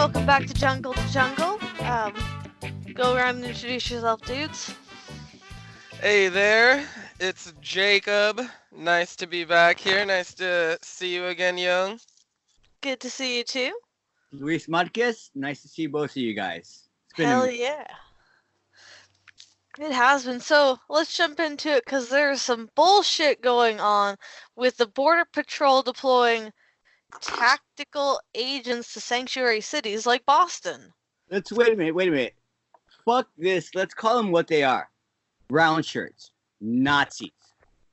welcome back to Jungle to Jungle. Go around and introduce yourself, dudes. Hey there, it's Jacob. Nice to be back here. Nice to see you again, Young. Good to see you too. Luis Marquez, nice to see both of you guys. It's been a Hell minute. yeah. It has been. So let's jump into it because there's some bullshit going on with the Border Patrol deploying tactical agents to sanctuary cities like Boston. Let's wait a minute. Fuck this. Let's call them what they are. Brown shirts. Nazis.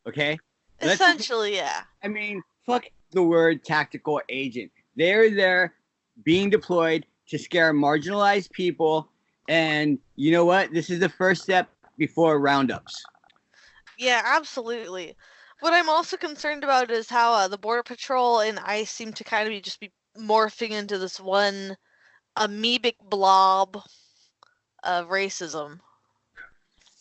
Okay? Essentially, yeah. I mean, fuck the word tactical agent. They're there being deployed to scare marginalized people. And you know what? This is the first step before roundups. Yeah, absolutely. What I'm also concerned about is how the Border Patrol and ICE seem to kind of just be morphing into this one amoebic blob of racism.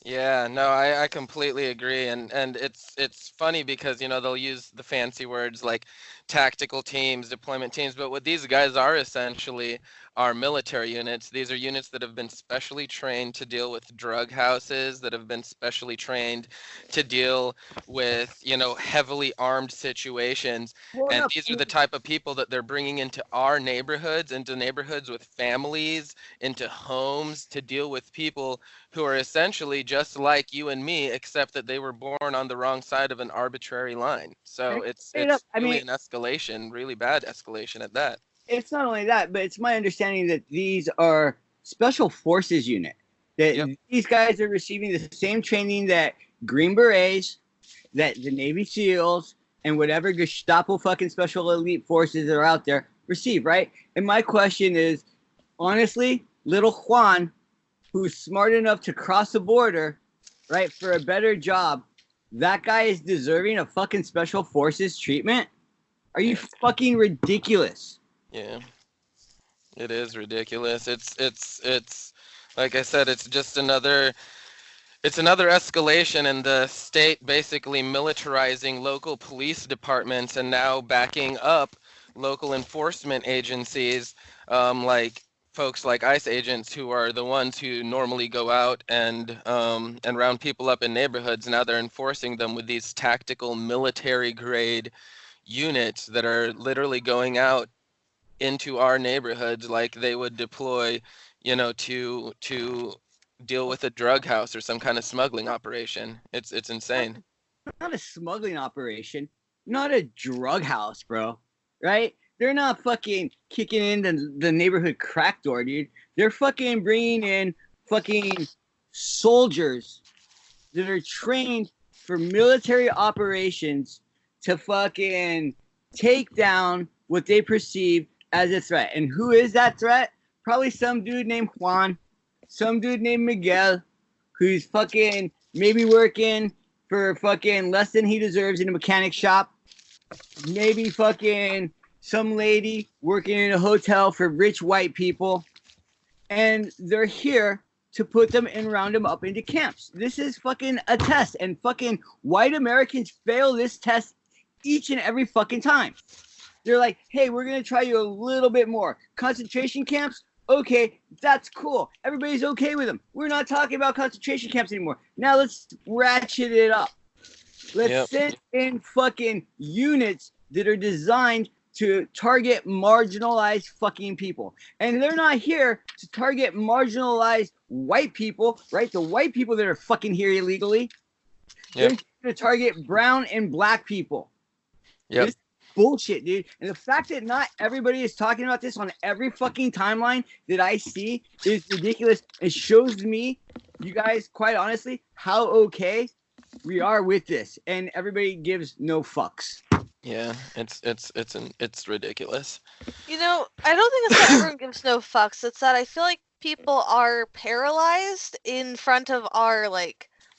Yeah, no, I completely agree, and it's funny because they'll use the fancy words like tactical teams, deployment teams, but what these guys are essentially are military units. These are units that have been specially trained to deal with drug houses, that have been specially trained to deal with heavily armed situations, and these are the type of people that they're bringing into our neighborhoods, into neighborhoods with families, into homes to deal with people who are essentially just like you and me, except that they were born on the wrong side of an arbitrary line. So it's really an escalation, really bad escalation at that. It's not only that, but it's my understanding that these are special forces unit. That These guys are receiving the same training that Green Berets, that the Navy SEALs, and whatever Gestapo fucking special elite forces that are out there receive, right? And my question is, honestly, little Juan, who's smart enough to cross the border, right, for a better job, that guy is deserving of fucking special forces treatment? Are you fucking ridiculous? Yeah, it is ridiculous. It's like I said, it's another escalation in the state basically militarizing local police departments and now backing up local enforcement agencies, like folks like ICE agents who are the ones who normally go out and round people up in neighborhoods. Now they're enforcing them with these tactical military grade units that are literally going out into our neighborhoods like they would deploy, to deal with a drug house or some kind of smuggling operation. It's insane. Not a smuggling operation, not a drug house, bro. Right? They're not fucking kicking in the neighborhood crack door, dude. They're fucking bringing in fucking soldiers that are trained for military operations to fucking take down what they perceive as a threat. And who is that threat? Probably some dude named Juan, some dude named Miguel, who's fucking maybe working for fucking less than he deserves in a mechanic shop. Maybe fucking some lady working in a hotel for rich white people. And they're here to put them and round them up into camps. This is fucking a test. And fucking white Americans fail this test each and every fucking time. They're like, hey, we're going to try you a little bit more. Concentration camps? Okay, that's cool. Everybody's okay with them. We're not talking about concentration camps anymore. Now let's ratchet it up. Let's send in fucking units that are designed to target marginalized fucking people. And they're not here to target marginalized white people, right? The white people that are fucking here illegally. They're here to target brown and black people. Yep. This bullshit, dude. And the fact that not everybody is talking about this on every fucking timeline that I see is ridiculous. It shows me, you guys, quite honestly, how okay we are with this, and everybody gives no fucks. Yeah, it's ridiculous. I don't think it's that everyone gives no fucks. It's that I feel like people are paralyzed in front of our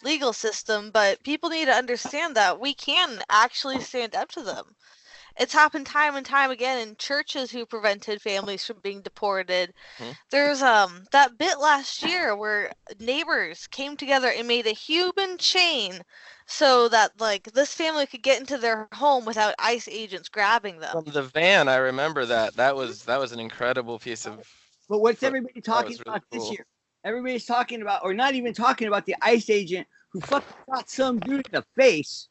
legal system, but people need to understand that we can actually stand up to them. It's happened time and time again in churches who prevented families from being deported. There's that bit last year where neighbors came together and made a human chain so that this family could get into their home without ICE agents grabbing them. From the van, I remember that. That was an incredible piece of But what's But everybody that talking was really about this cool. year? Everybody's talking about, or not even talking about, the ICE agent who fucking shot some dude in the face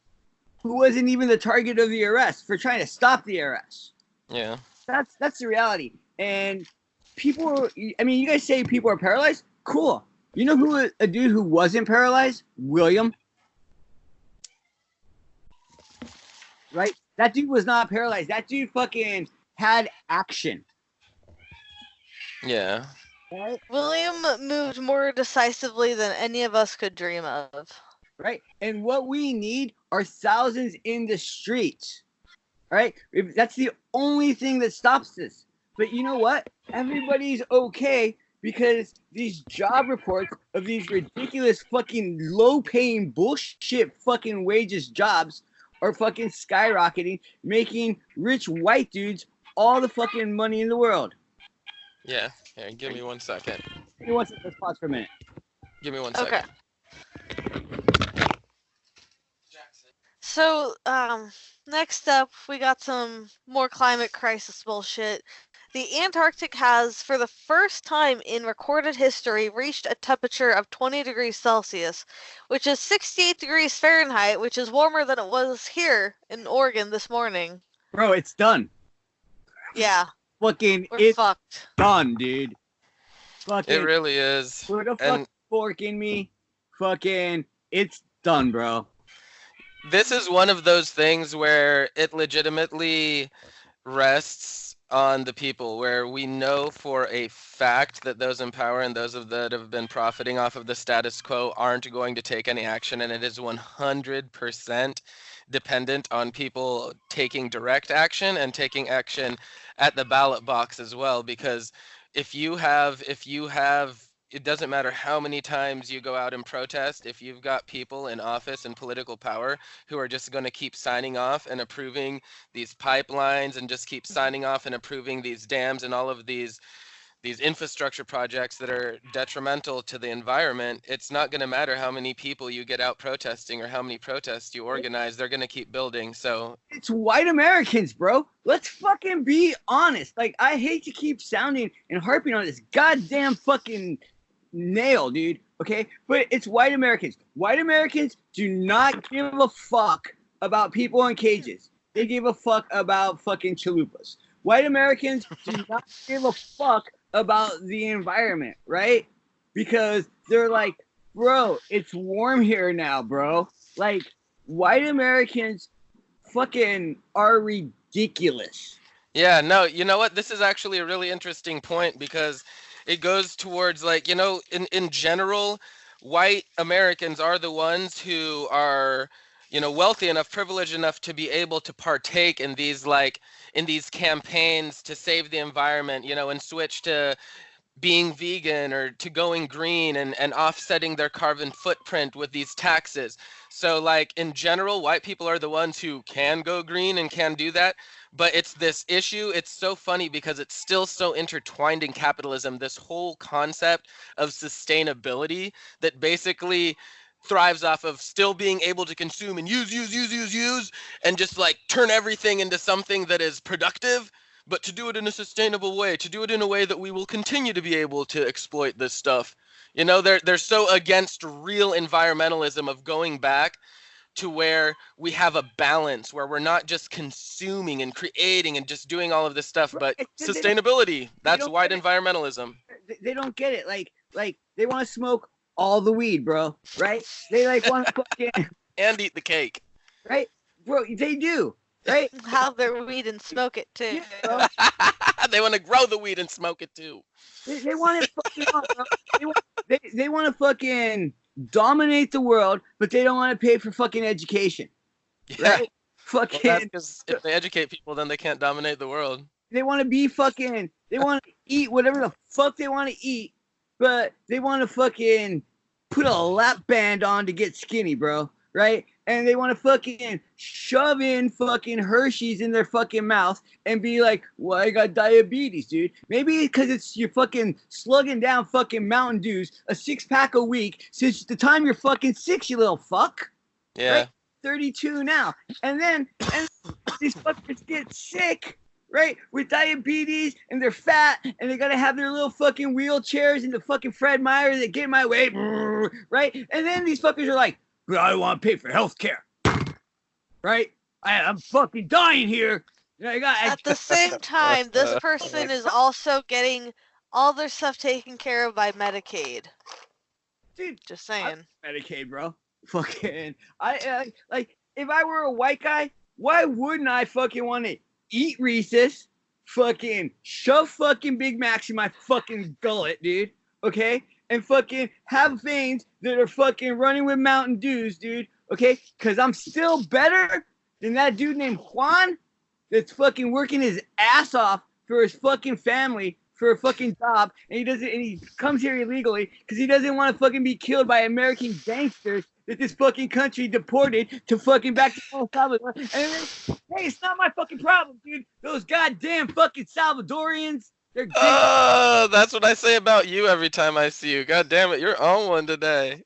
who wasn't even the target of the arrest for trying to stop the arrest. Yeah. That's the reality. And people, I mean, you guys say people are paralyzed? Cool. You know who a dude who wasn't paralyzed? William. Right? That dude was not paralyzed. That dude fucking had action. Yeah. Right? William moved more decisively than any of us could dream of. Right? And what we need are thousands in the streets. Right? That's the only thing that stops this. But you know what? Everybody's okay because these job reports of these ridiculous fucking low-paying bullshit fucking wages jobs are fucking skyrocketing, making rich white dudes all the fucking money in the world. Yeah. Here, give me 1 second. Give me one second. Let's pause for a minute. Give me 1 Okay. second. So, next up, we got some more climate crisis bullshit. The Antarctic has, for the first time in recorded history, reached a temperature of 20 degrees Celsius, which is 68 degrees Fahrenheit, which is warmer than it was here in Oregon this morning. Bro, it's done. Yeah, Fucking, we're it's fucked. done, dude. It Fucking really is. put a fucking And fork in me. Fucking, it's done, bro. this is one of those things where it legitimately rests on the people, where we know for a fact that those in power and those that have been profiting off of the status quo aren't going to take any action, and it is 100% dependent on people taking direct action and taking action at the ballot box as well. Because if you have it doesn't matter how many times you go out and protest, if you've got people in office and political power who are just going to keep signing off and approving these pipelines and just keep signing off and approving these dams and all of these infrastructure projects that are detrimental to the environment, it's not going to matter how many people you get out protesting or how many protests you organize. They're going to keep building. So It's white Americans, bro. Let's fucking be honest. Like, I hate to keep sounding and harping on this goddamn fucking nail, dude. Okay? But it's white Americans. White Americans do not give a fuck about people in cages. They give a fuck about fucking chalupas. White Americans do not give a fuck about the environment, right? Because they're like, bro, it's warm here now, bro. Like, white Americans fucking are ridiculous. yeah, no, you know what? This is actually a really interesting point because it goes towards, like, in general, white Americans are the ones who are, wealthy enough, privileged enough to be able to partake in these campaigns to save the environment, and switch to being vegan or to going green and offsetting their carbon footprint with these taxes. So, like, in general, white people are the ones who can go green and can do that. But it's this issue. It's so funny because it's still so intertwined in capitalism, this whole concept of sustainability that basically thrives off of still being able to consume and use, and just like turn everything into something that is productive, but to do it in a sustainable way, to do it in a way that we will continue to be able to exploit this stuff. They're so against real environmentalism of going back to where we have a balance, where we're not just consuming and creating and just doing all of this stuff, but sustainability. That's white environmentalism. They don't get it. Like they want to smoke all the weed, bro. Right? They like want to fucking And eat the cake. right, bro. They do. Right? Have their weed and smoke it too. Yeah, bro. They want to grow the weed and smoke it too. They want it fucking on, bro. They want to fucking dominate the world, but they don't want to pay for fucking education. Yeah. Right? Well, Fucking. that's because if they educate people, then they can't dominate the world. They want to be fucking. They want to eat whatever the fuck they want to eat, but they want to fucking put a lap band on to get skinny, bro. Right? And they want to fucking shove in fucking Hershey's in their fucking mouth and be like, well, I got diabetes, dude. Maybe because it's you're fucking slugging down fucking Mountain Dews, a 6-pack a week since the time you're fucking 6, you little fuck. Yeah. Right? 32 now. And these fuckers get sick, right? With diabetes and they're fat and they gotta have their little fucking wheelchairs and the fucking Fred Meyer that get in my way, right? And then these fuckers are like, but I don't want to pay for health care, right? I'm fucking dying here. At the same time, this person is also getting all their stuff taken care of by Medicaid. Dude, Just saying. Medicaid, bro. Fucking, like, if I were a white guy, why wouldn't I fucking want to eat Reese's, fucking shove fucking Big Macs in my fucking gullet, dude? Okay, and fucking have veins that are fucking running with Mountain Dews, dude. Okay, because I'm still better than that dude named Juan that's fucking working his ass off for his fucking family for a fucking job, and he comes here illegally because he doesn't want to fucking be killed by American gangsters that this fucking country deported to fucking back to El Salvador. And then, hey, it's not my fucking problem, dude. Those goddamn fucking Salvadorians, they're that's what I say about you every time I see you. God damn it, you're on one today.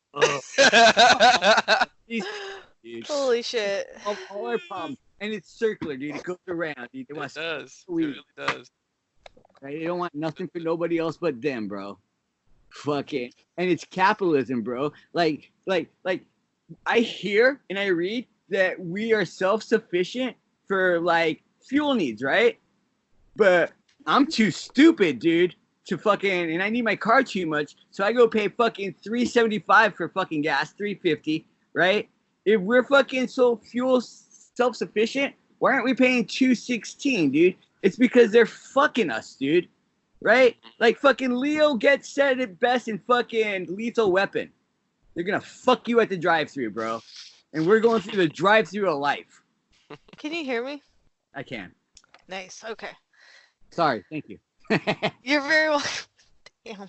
Holy shit. All our problems. And it's circular, dude. It goes around, dude. It does. It really does. Right? They don't want nothing for nobody else but them, bro. Fucking. And it's capitalism, bro. Like, I hear and I read that we are self-sufficient for, like, fuel needs, right? But I'm too stupid, dude, to fucking, and I need my car too much, so I go pay fucking $3.75 for fucking gas, $3.50, right? If we're fucking so fuel self-sufficient, why aren't we paying $2.16, dude? It's because they're fucking us, dude. Right? Like fucking Leo gets said it best in fucking Lethal Weapon. They're gonna fuck you at the drive-thru, bro. And we're going through the drive-thru of life. Can you hear me? I can. Nice. Okay. Sorry. Thank you. You're very welcome. Damn.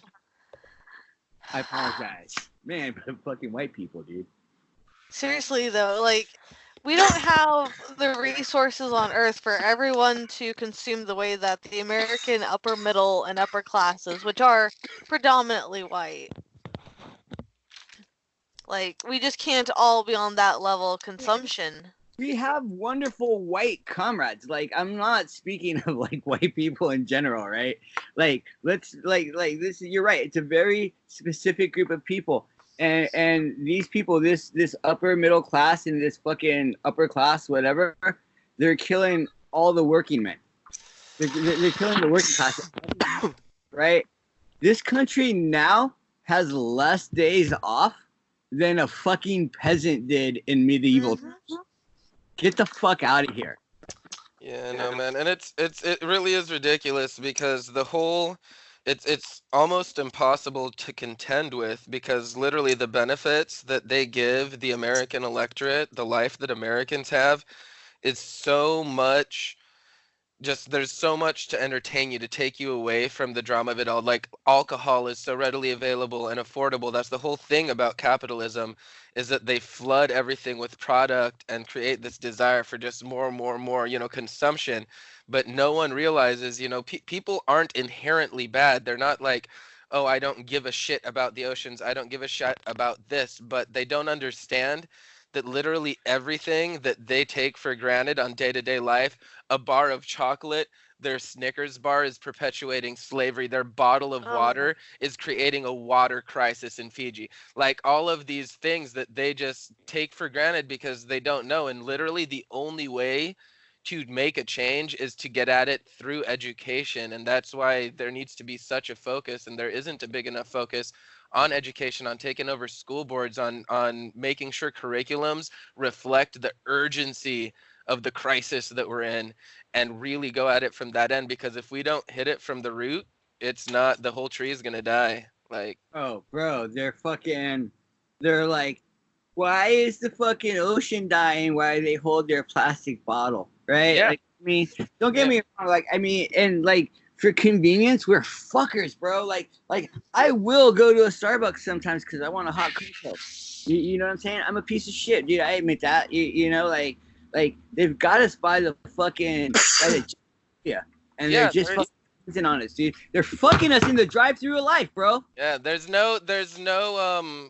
I apologize. Man, but fucking white people, dude. Seriously though, like, we don't have the resources on Earth for everyone to consume the way that the American upper middle and upper classes, which are predominantly white. Like, we just can't all be on that level of consumption. We have wonderful white comrades. Like, I'm not speaking of like white people in general, right? Like, let's like this. You're right. It's a very specific group of people. And these people, this upper middle class and this fucking upper class, whatever, they're killing all the working men. They're killing the working class, right? This country now has less days off than a fucking peasant did in medieval times. Get the fuck out of here. Yeah, no, man, and it really is ridiculous because the whole. It's almost impossible to contend with because literally the benefits that they give the American electorate, the life that Americans have, is so much just there's so much to entertain you to take you away from the drama of it all. Like alcohol is so readily available and affordable. That's the whole thing about capitalism, is that they flood everything with product and create this desire for just more and more and more, consumption. But no one realizes, people aren't inherently bad. They're not like, oh, I don't give a shit about the oceans, I don't give a shit about this, but they don't understand that literally everything that they take for granted on day-to-day life, a bar of chocolate, their Snickers bar is perpetuating slavery, their bottle of water is creating a water crisis in Fiji. Like all of these things that they just take for granted because they don't know. And literally the only way to make a change is to get at it through education. And that's why there needs to be such a focus, and there isn't a big enough focus on education, on taking over school boards, on making sure curriculums reflect the urgency of the crisis that we're in and really go at it from that end. Because if we don't hit it from the root, it's not, the whole tree is going to die. Like, oh, bro, they're like, why is the fucking ocean dying while they hold their plastic bottle, right? Yeah. Like, I mean, don't get me wrong. Like, I mean, and like, for convenience, we're fuckers, bro. Like I will go to a Starbucks sometimes because I want a hot cocoa. You know what I'm saying? I'm a piece of shit, dude. I admit that. Like they've got us by the fucking and they're just poison on us, dude. They're fucking us in the drive-through of life, bro. Yeah, there's no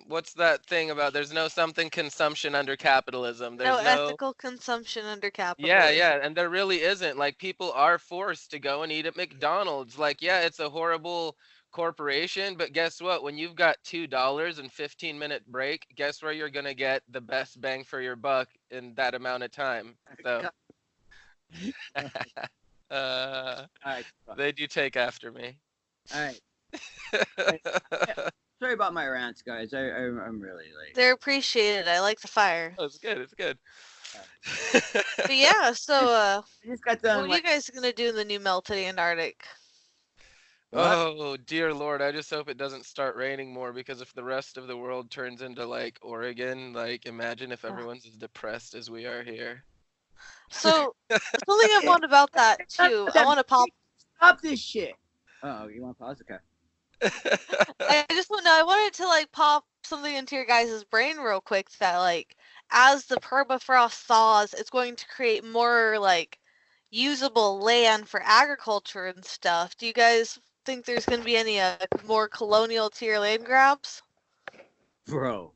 what's that thing about there's no something consumption under capitalism. No There's no ethical consumption under Yeah, capitalism. yeah, and there really isn't. Like people are forced to go and eat at McDonald's. Like, yeah, it's a horrible corporation, but guess what? When you've got $2 and 15-minute break, guess where you're gonna get the best bang for your buck in that amount of time. So uh All right, they do take after me. all right. Sorry about my rants, guys. I'm really late. They're appreciated. I like the fire. Oh, it's good, it's good. But yeah, so I just got what done. are you guys gonna do in the new melted Antarctic? Oh dear Lord, I just hope it doesn't start raining more, because if the rest of the world turns into like Oregon, like imagine if everyone's as depressed as we are here. So something I want about that too. I want to pop. Stop this shit. Oh, you want to pause? Okay. I just want to. I wanted to like pop something into your guys' brain real quick that like as the permafrost thaws, it's going to create more like usable land for agriculture and stuff. Do you guys think there's going to be any more colonial tier land grabs? Bro,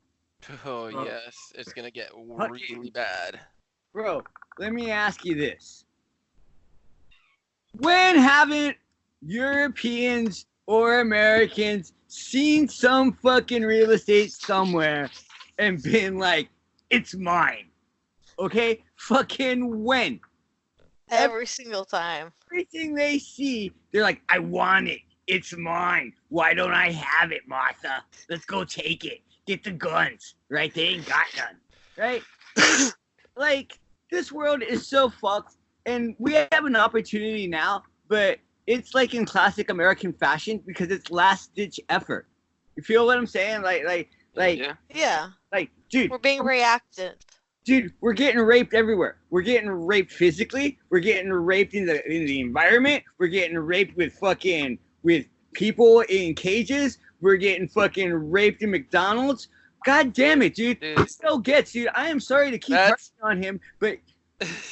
Oh yes, it's gonna get really bad. bro, let me ask you this. When haven't Europeans or Americans seen some fucking real estate somewhere and been like, it's mine? Okay? Fucking when? Every single time. Everything they see, they're like, I want it. It's mine. Why don't I have it, Martha? Let's go take it. Get the guns. Right? They ain't got none. Right? Like, this world is so fucked, and we have an opportunity now, but it's like in classic American fashion because it's last ditch effort. You feel what I'm saying? Yeah. Yeah, Like, dude, we're being reactant. dude, we're getting raped everywhere. We're getting raped physically. We're getting raped in the environment. We're getting raped with people in cages. We're getting fucking raped in McDonald's. God damn it, dude. Dude. He still gets, dude. I am sorry to keep harping on him, but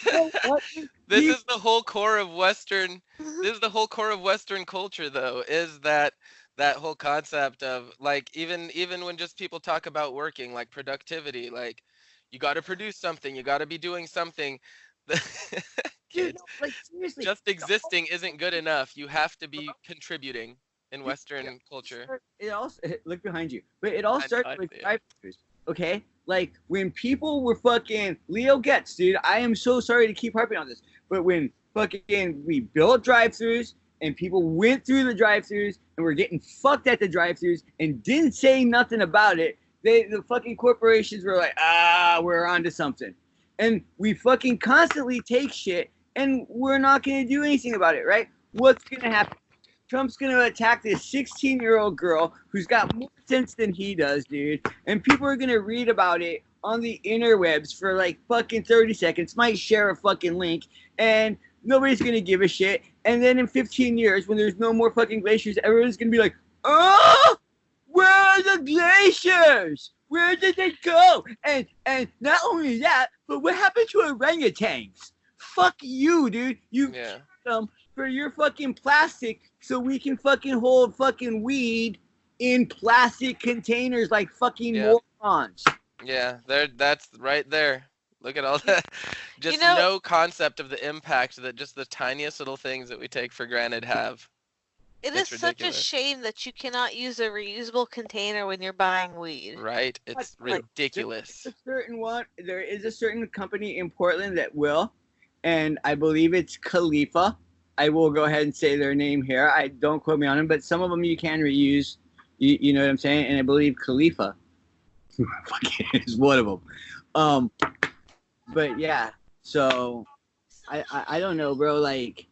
you know what? This is the whole core of Western. This is the whole core of Western culture, though, is that whole concept of like even when just people talk about working, like productivity, like you got to produce something, you got to be doing something. Dude, Kids, no, like seriously. just existing isn't good enough. You have to be contributing in Western culture. It also look behind you, but it all I started know, I with see it. drive-thrus. Okay, like when people were fucking Leo Getz, dude. I am so sorry to keep harping on this, but when fucking we built drive-thrus and people went through the drive-thrus and were getting fucked at the drive-thrus and didn't say nothing about it, the fucking corporations were like, we're onto something, and we fucking constantly take shit and we're not gonna do anything about it, right? What's gonna happen? Trump's going to attack this 16-year-old girl who's got more sense than he does, dude. And people are going to read about it on the interwebs for like fucking 30 seconds, might share a fucking link, and nobody's going to give a shit. And then in 15 years, when there's no more fucking glaciers, everyone's going to be like, oh, where are the glaciers? Where did they go? And not only that, but what happened to orangutans? Fuck you, dude. You Yeah. them for your fucking plastic so we can fucking hold fucking weed in plastic containers like fucking Yeah. morons. Yeah, that's right there. Look at all that. Just know- no concept of the impact that just the tiniest little things that we take for granted have. It is It's such a ridiculous. shame that you cannot use a reusable container when you're buying weed. Right? It's Like, ridiculous. There is a certain company in Portland that will, and I believe it's Khalifa. I will go ahead and say their name here. I don't quote me on them, but some of them you can reuse. You know what I'm saying? And I believe Khalifa fucking is one of them. But yeah, so I don't know, bro. Like,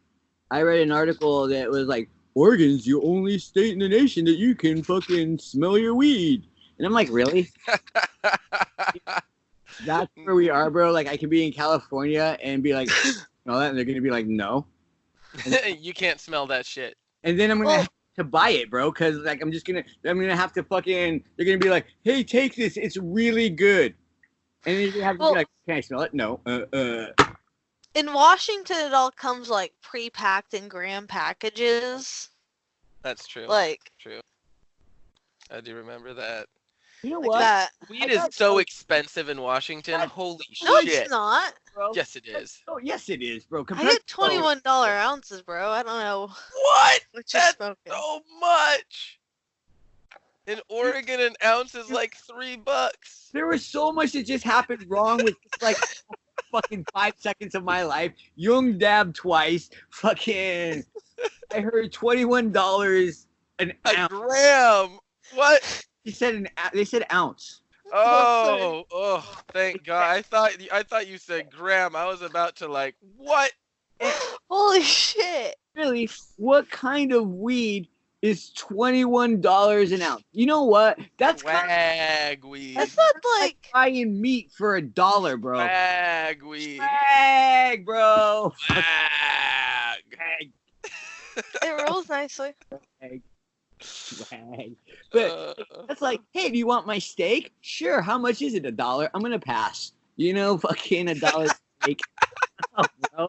I read an article that was like, Oregon's the only state in the nation that you can fucking smell your weed. And I'm like, really? That's where we are, bro. Like, I could be in California and be like, all that, and they're gonna be like, no. You can't smell that shit. And then I'm gonna Well- have to buy it, bro, because like I'm gonna have to fucking. They're gonna be like, hey, take this. It's really good. And then you have to Well- be like, can I smell it? No. It In Washington, it all comes like pre-packed in gram packages. That's true. Like, True. I do remember that. You know like what? that. Weed is so expensive in Washington. That's Holy No, shit. it's not. Bro. Yes, it is. Oh, yes, it is, bro. I Compared get $21 ounces, bro. I don't know What? what you're That's smoking. so much. In Oregon, an ounce is like $3. there was so much that just happened wrong with like fucking 5 seconds of my life. Young dab twice. Fucking. I heard $21 an A ounce. gram. What? He said they said ounce. Oh, thank God. I thought you said gram. I was about to like, what? Holy shit. Really, what kind of weed is $21 an ounce? You know what? That's kind of Swag weed. That's not like buying meat for $1, bro. Swag weed. Swag, bro. Swag. Swag, it rolls nicely. swag, swag. But that's like, hey, do you want my steak? Sure. How much is it? $1? I'm gonna pass. You know, fucking $1 steak. Oh, bro.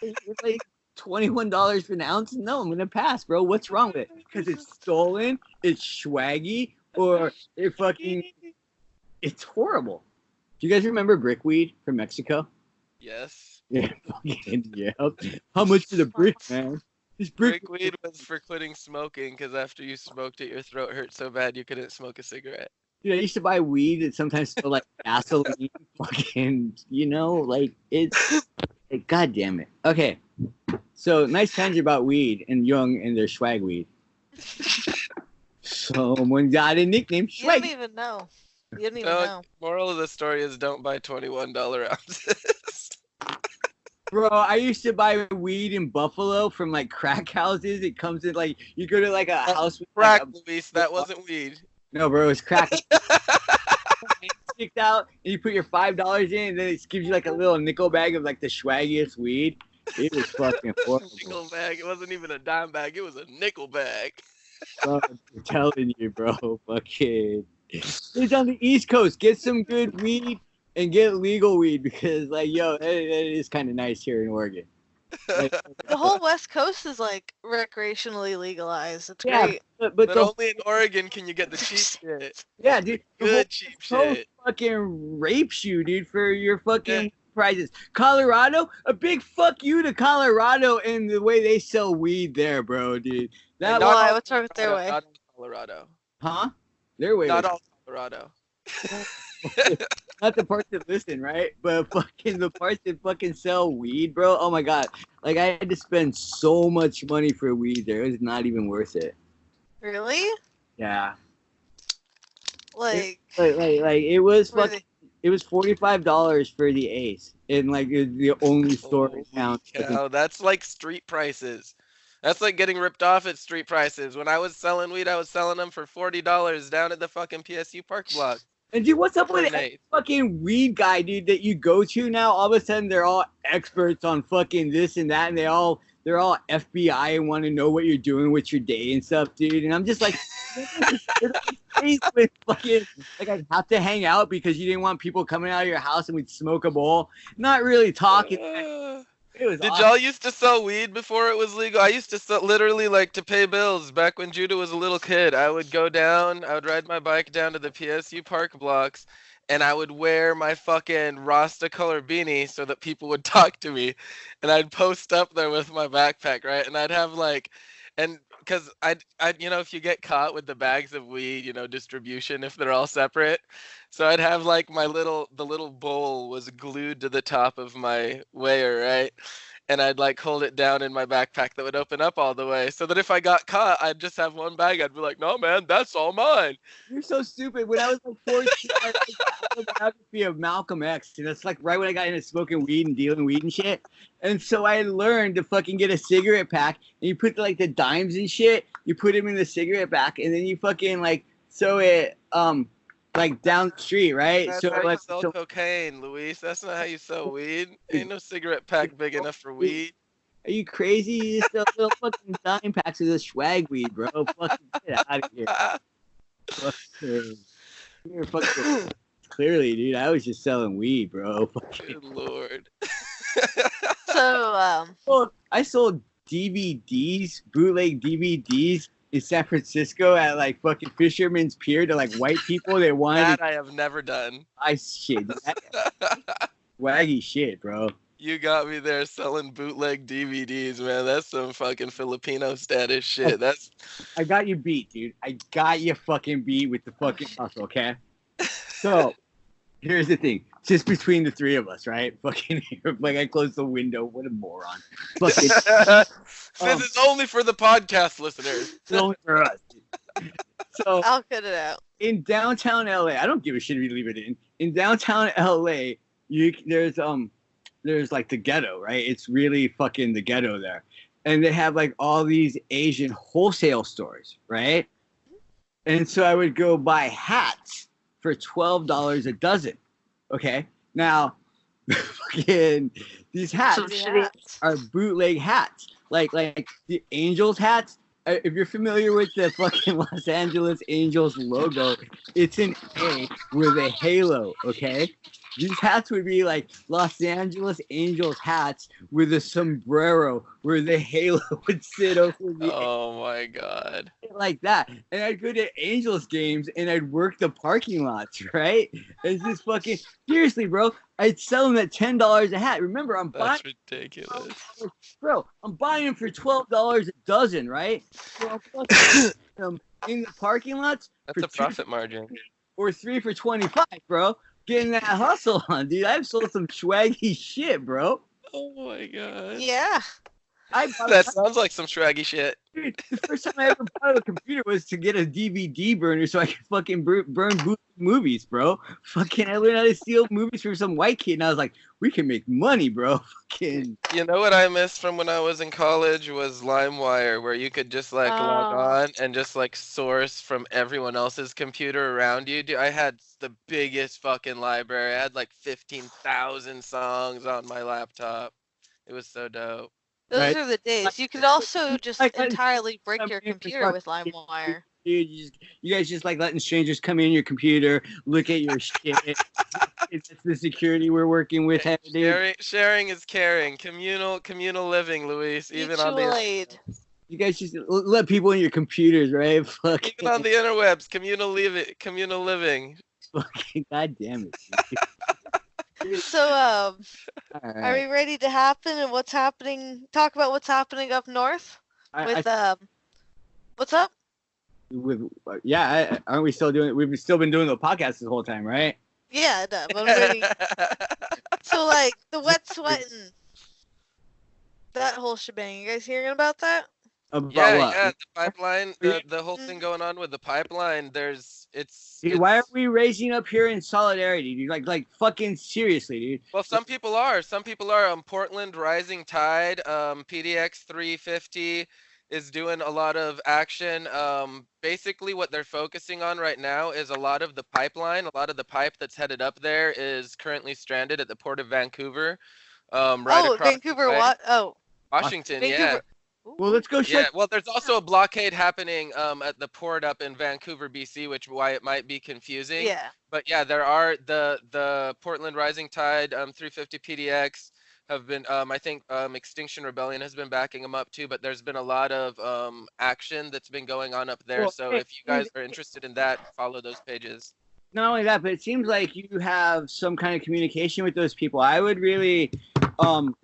It's like $21 for an ounce? No, I'm gonna pass, bro. What's wrong with it? Because it's stolen, it's swaggy, or it's horrible. Do you guys remember brickweed from Mexico? Yes. Yeah, fucking yeah. How much for the brick, man? This brick Brickweed was for quitting smoking because after you smoked it, your throat hurt so bad you couldn't smoke a cigarette. Dude, I used to buy weed that sometimes smelled like gasoline. Fucking, you know, like it's like, God damn it. Okay, so nice tangent about weed and Young and their swag weed. Someone got a nickname, You don't swag. even know. You don't even No, know. moral of the story is don't buy $21 ounces. Bro, I used to buy weed in Buffalo from like crack houses. It comes in like you go to like a house with Crack, like, Luis, that wasn't weed. no, bro, it's crack. Sticks out and you put your $5 in and then it gives you like a little nickel bag of like the swaggiest weed. It was fucking horrible. Nickel bag. It wasn't even a dime bag. It was a nickel bag. Bro, I'm telling you, bro. Fucking. It's on the East Coast. Get some good weed and get legal weed because, like, yo, that is kind of nice here in Oregon. Like, The whole West Coast is like recreationally legalized. It's yeah, great. but But the, only in Oregon can you get the cheap shit. yeah, dude, the whole Good cheap coast shit. fucking rapes you, dude, for your fucking prizes. Colorado, a big fuck you to Colorado and the way they sell weed there, bro, dude. That Not Why? all What's wrong with their way? Not all Colorado. huh? Their way. Not was- all Colorado. Not the parts that listen, right? But fucking the parts that fucking sell weed, bro. Oh my god. Like I had to spend so much money for weed there. It was not even worth it. Really? Yeah. Like, Like it was were fucking it was $45 for the ace. And like it was the only store in town. Cow, that's like street prices. That's like getting ripped off at street prices. When I was selling weed, I was selling them for $40 down at the fucking PSU park block. And dude, what's up For with an every eighth. fucking weed guy, dude, that you go to now? All of a sudden they're all experts on fucking this and that, and they're all FBI and want to know what you're doing with your day and stuff, dude. And I'm just like, with fucking like I have to hang out because you didn't want people coming out of your house and we'd smoke a bowl. Not really talking. It was Did awesome. y'all used to sell weed before it was legal? I used to sell, literally like to pay bills back when Judah was a little kid. I would go down, I would ride my bike down to the PSU park blocks, and I would wear my fucking Rasta color beanie so that people would talk to me, and I'd post up there with my backpack, right? And I'd have like, and because I'd, you know, if you get caught with the bags of weed, you know, distribution, if they're all separate. So I'd have like the little bowl was glued to the top of my weigher, right? And I'd like hold it down in my backpack that would open up all the way so that if I got caught, I'd just have one bag. I'd be like, no, man, that's all mine. You're so stupid. When I was like 14, I read the autobiography of Malcolm X, and that's like right when I got into smoking weed and dealing weed and shit. And so I learned to fucking get a cigarette pack, and you put like the dimes and shit, you put them in the cigarette pack, and then you fucking like sew it like down the street, right? That's So how you like sell so, cocaine, Luis. That's not how you sell weed. Ain't no cigarette pack big enough for weed. are you crazy? You just sell little fucking dime packs of this swag weed, bro. Fucking get out of here. Fucking, you're fucking Clearly, dude, I was just selling weed, bro. Good lord. So, I sold DVDs, bootleg DVDs in San Francisco at like fucking Fisherman's Pier to like white people that wanted That to I have never done. buy shit. That swaggy shit, bro. You got me there selling bootleg DVDs, man. That's some fucking Filipino status shit. That's I got you beat, dude. I got you fucking beat with the fucking hustle, okay? So, here's the thing. Just between the three of us, right? Fucking, like, I closed the window. What a moron. Fucking, this is only for the podcast listeners. it's only for us. So, I'll cut it out. in downtown LA, I don't give a shit if you leave it in. In downtown LA, there's like the ghetto, right? It's really fucking the ghetto there. And they have like all these Asian wholesale stores, right? And so I would go buy hats for $12 a dozen. Okay. Now, fucking these hats Some shitty hats. are bootleg hats. Like the Angels hats. If you're familiar with the fucking Los Angeles Angels logo, it's an A with a halo, okay? These hats would be like Los Angeles Angels hats with a sombrero where the halo would sit over the Oh my god. like that. And I'd go to Angels games and I'd work the parking lots, right? It's just fucking seriously, bro. I'd sell them at $10 a hat. Remember, I'm buying That's ridiculous. bro, I'm buying them for $12 a dozen, right? So I'm fucking them in the parking lots That's for a profit margin. or 3 for 25, bro. Getting that hustle on, dude. I've sold some swaggy shit, bro. Oh my god. Yeah. I bought That sounds like some swaggy shit. dude, the first time I ever bought a computer was to get a DVD burner so I could fucking burn movies, bro. Fucking, I learned how to steal movies from some white kid, and I was like, we can make money, bro. Fucking. You know what I missed from when I was in college was LimeWire, where you could just like log Oh. on and just like source from everyone else's computer around you. Dude, I had the biggest fucking library. I had like 15,000 songs on my laptop. It was so dope. Those Right. are the days. You could also just Like, entirely break I'm your being computer with fucking- LimeWire. Dude, you guys just like letting strangers come in your computer, look at your shit. It's the security we're working with, dude. Sharing is caring. Communal living, Luis. Even on Mutual the aid. You guys just let people in your computers, right? even on the interwebs, communal living. Fucking god damn it. So, All are right. we ready to happen and what's happening? Talk about what's happening up north with what's up? Aren't we still doing? We've still been doing the podcast this whole time, right? Yeah, no, but I'm ready. So, like the wet sweating, that whole shebang. You guys hearing about that? About Yeah, what? yeah, the pipeline, the whole thing going on with the pipeline. Dude, why are we raising up here in solidarity, dude? Like fucking seriously, dude. Well, some people are. Some people are. Portland Rising Tide, PDX 350 is doing a lot of action. Basically, what they're focusing on right now is a lot of the pipeline. A lot of the pipe that's headed up there is currently stranded at the port of Vancouver. Right across Vancouver, the way. what? Oh, Washington, yeah. Vancouver. Well, let's go Yeah, shut. well, there's also a blockade happening at the port up in Vancouver, BC, which why it might be confusing. Yeah. But yeah, there are the Portland Rising Tide 350 PDX have been I think Extinction Rebellion has been backing them up too. But there's been a lot of action that's been going on up there. Well, So hey, if you guys are interested in that, follow those pages. Not only that, but it seems like you have some kind of communication with those people. I would really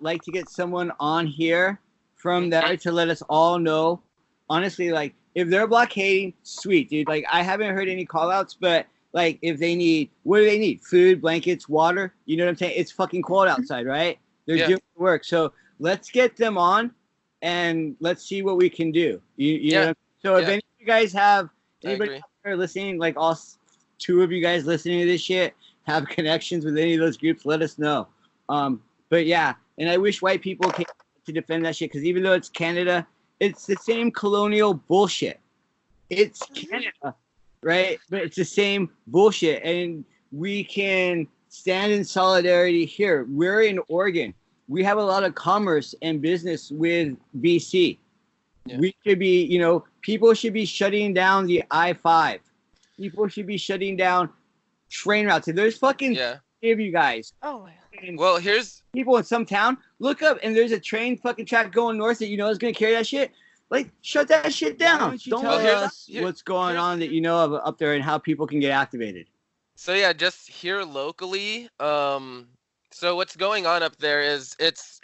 like to get someone on here from there to let us all know. Honestly, like if they're blockading, sweet, dude. Like I haven't heard any call outs, but like if they need, what do they need? Food, blankets, water. You know what I'm saying? It's fucking cold outside, right? They're Yeah. doing work. So let's get them on and let's see what we can do. You Yeah. know? So if Yeah. any of you guys have I anybody agree. out there listening, like all two of you guys listening to this shit, have connections with any of those groups, let us know. But yeah, and I wish white people came to defend that shit, because even though it's Canada, it's the same colonial bullshit. It's Canada, right? But it's the same bullshit, and we can stand in solidarity here. We're in Oregon. We have a lot of commerce and business with BC. Yeah. We should be, you know, people should be shutting down the I-5. People should be shutting down train routes. If there's fucking Yeah. three of you guys, Oh, and Well, here's people in some town, look up and there's a train fucking track going north that you know is gonna carry that shit. Like, shut that shit down. Why don't you Well, tell us what's going here's on that you know of up there and how people can get activated? so yeah, just here locally. So what's going on up there is it's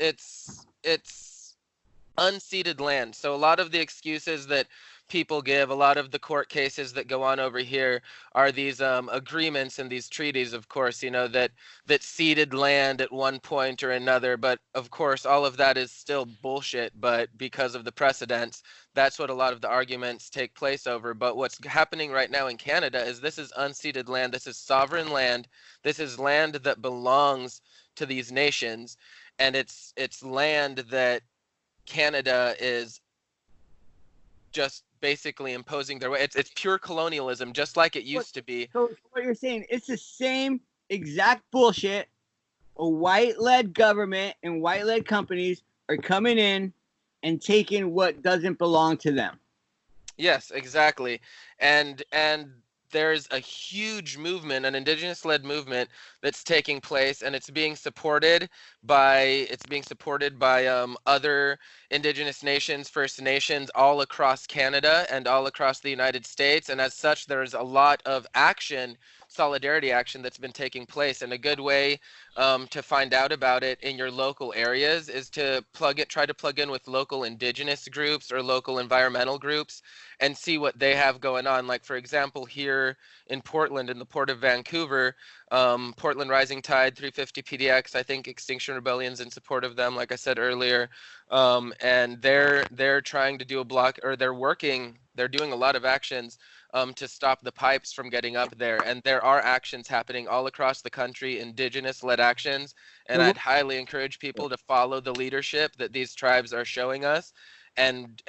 unceded land. So a lot of the excuses that people give, a lot of the court cases that go on over here are these agreements and these treaties, of course, you know, that ceded land at one point or another. But of course, all of that is still bullshit. But because of the precedents, that's what a lot of the arguments take place over. But what's happening right now in Canada is this is unceded land. This is sovereign land. This is land that belongs to these nations, and it's land that Canada is just basically imposing their way. It's pure colonialism, just like it used to be. So what you're saying, it's the same exact bullshit. A white-led government and white-led companies are coming in and taking what doesn't belong to them. Yes, exactly. And there's a huge movement, an indigenous-led movement that's taking place, and it's being supported by other indigenous nations, First Nations, all across Canada and all across the United States. And as such, there's a lot of action, solidarity action that's been taking place. And a good way to find out about it in your local areas is to try to plug in with local indigenous groups or local environmental groups and see what they have going on. Like, for example, here in Portland, in the Port of Vancouver, Portland Rising Tide, 350 PDX, I think Extinction Rebellion's in support of them, like I said earlier. And they're trying to do a block, or they're doing a lot of actions to stop the pipes from getting up there. And there are actions happening all across the country, indigenous-led actions. And I'd highly encourage people to follow the leadership that these tribes are showing us, and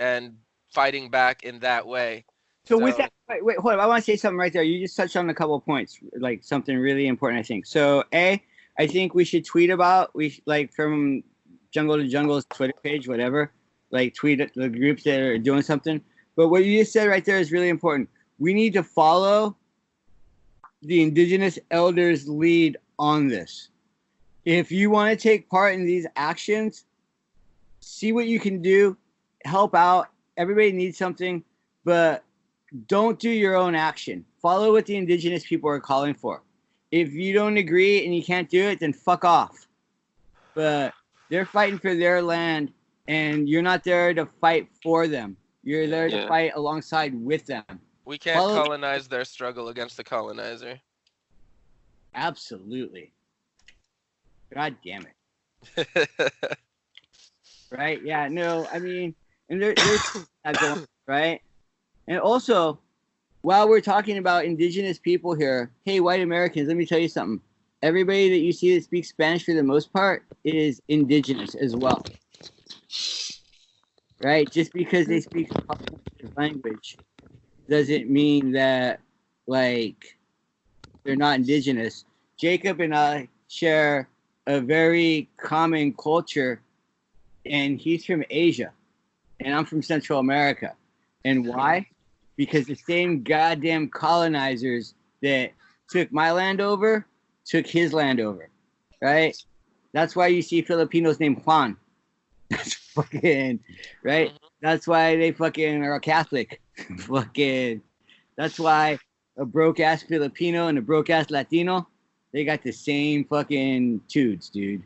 fighting back in that way. So with that, wait, hold on. I want to say something right there. You just touched on a couple of points, like something really important, I think. So, I think we should tweet about, like from Jungle to Jungle's Twitter page, whatever, like tweet at the groups that are doing something. But what you just said right there is really important. We need to follow the indigenous elders' lead on this. If you want to take part in these actions, see what you can do, help out. Everybody needs something, but don't do your own action. Follow what the indigenous people are calling for. If you don't agree and you can't do it, then fuck off. But they're fighting for their land, and you're not there to fight for them. You're there to fight alongside with them. We can't colonize their struggle against the colonizer. Absolutely. God damn it. Right? Yeah, no, I mean, and there's that going, right? And also, while we're talking about indigenous people here, hey, white Americans, let me tell you something. Everybody that you see that speaks Spanish for the most part is indigenous as well. Right? Just because they speak language doesn't mean that, like, they're not indigenous. Jacob and I share a very common culture, and he's from Asia, and I'm from Central America. And why? Because the same goddamn colonizers that took my land over took his land over, right? That's why you see Filipinos named Juan. That's fucking, right? That's why they fucking are Catholic. Fucking, that's why a broke-ass Filipino and a broke-ass Latino, they got the same fucking tudes, dude.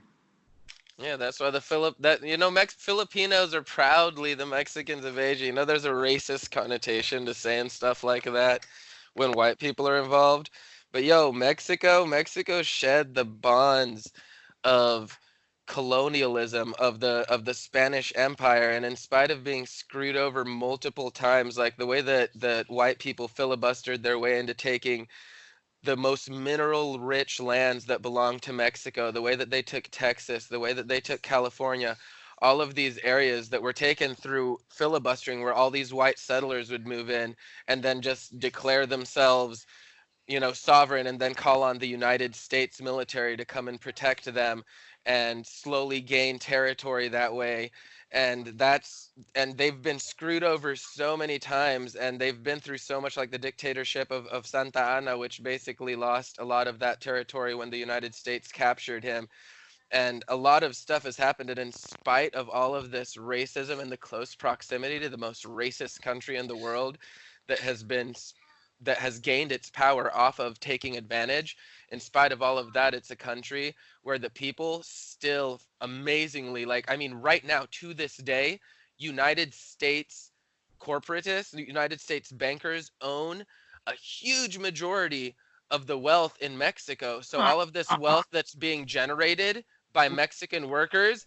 Yeah, that's why Filipinos are proudly the Mexicans of Asia. You know, there's a racist connotation to saying stuff like that when white people are involved. But Mexico shed the bonds of colonialism of the Spanish Empire, and in spite of being screwed over multiple times, like the way that white people filibustered their way into taking the most mineral rich lands that belong to Mexico, the way that they took Texas, the way that they took California, all of these areas that were taken through filibustering, where all these white settlers would move in and then just declare themselves, sovereign, and then call on the United States military to come and protect them and slowly gain territory that way. and they've been screwed over so many times, and they've been through so much, like the dictatorship of Santa Anna, which basically lost a lot of that territory when the United States captured him. And a lot of stuff has happened, and in spite of all of this racism and the close proximity to the most racist country in the world that has been that has gained its power off of taking advantage, in spite of all of that, it's a country where the people still amazingly, like, I mean, right now to this day, United States corporatists, United States bankers own a huge majority of the wealth in Mexico. So all of this wealth that's being generated by Mexican workers,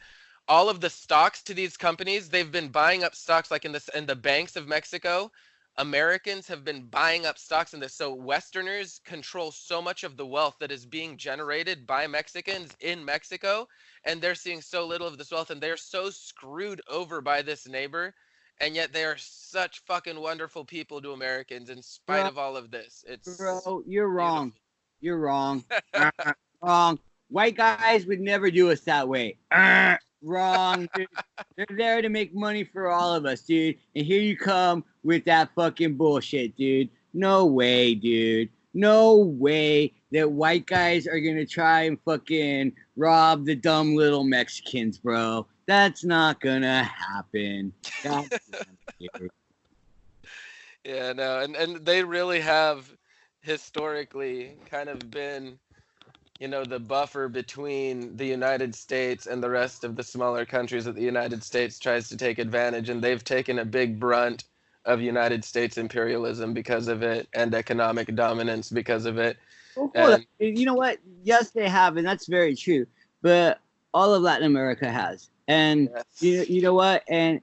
all of the stocks to these companies, they've been buying up stocks, like in the banks of Mexico. Americans have been buying up stocks in this. So Westerners control so much of the wealth that is being generated by Mexicans in Mexico, and they're seeing so little of this wealth, and they're so screwed over by this neighbor, and yet they are such fucking wonderful people to Americans in spite Bro, of all of this. It's bro, you're beautiful. wrong. You're wrong. Wrong. White guys would never do us that way. Wrong, dude. They're there to make money for all of us, dude. And here you come with that fucking bullshit, dude. No way, dude. No way that white guys are gonna try and fucking rob the dumb little Mexicans, bro. That's not gonna happen. God damn it, dude. Yeah, no, and they really have historically kind of been, the buffer between the United States and the rest of the smaller countries that the United States tries to take advantage, and they've taken a big brunt of United States imperialism because of it, and economic dominance because of it. Well, hold on. And You know what? Yes, they have, and that's very true. But all of Latin America has, and yes, you know what? And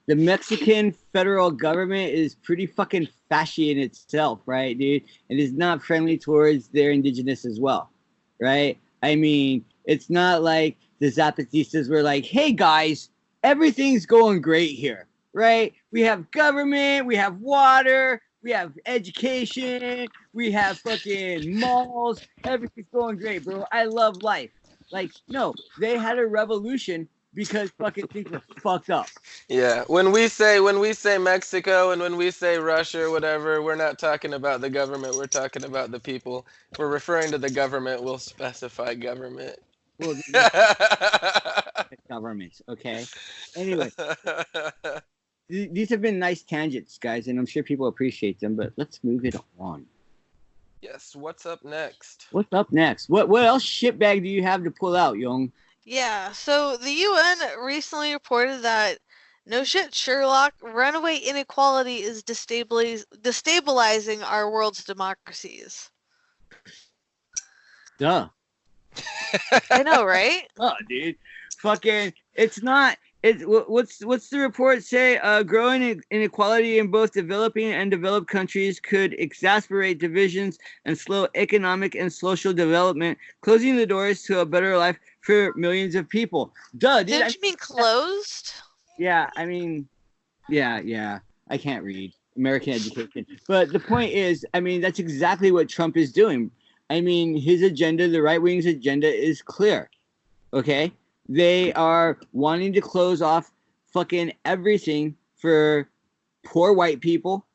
the Mexican federal government is pretty fucking fashy in itself, right, dude? And is not friendly towards their indigenous as well, right? I mean, it's not like the Zapatistas were like, "Hey guys, everything's going great here." Right? We have government, we have water, we have education, we have fucking malls. Everything's going great, bro. I love life. Like, no, they had a revolution because fucking things were fucked up. yeah. When we say Mexico and when we say Russia or whatever, we're not talking about the government. We're talking about the people. If we're referring to the government, we'll specify government. Well, yeah, governments, okay? Anyway, these have been nice tangents, guys, and I'm sure people appreciate them, but let's move it on. Yes, what's up next? What's up next? What else shitbag do you have to pull out, Young? Yeah, so the UN recently reported that no shit, Sherlock, runaway inequality is destabilizing our world's democracies. Duh. I know, right? Oh, dude, fucking, it's not. What's the report say? Growing inequality in both developing and developed countries could exacerbate divisions and slow economic and social development, closing the doors to a better life for millions of people. Duh, dude. Didn't you mean closed? Yeah, I mean, yeah. I can't read American education, but the point is, I mean, that's exactly what Trump is doing. I mean, his agenda, the right wing's agenda, is clear. Okay, they are wanting to close off fucking everything for poor white people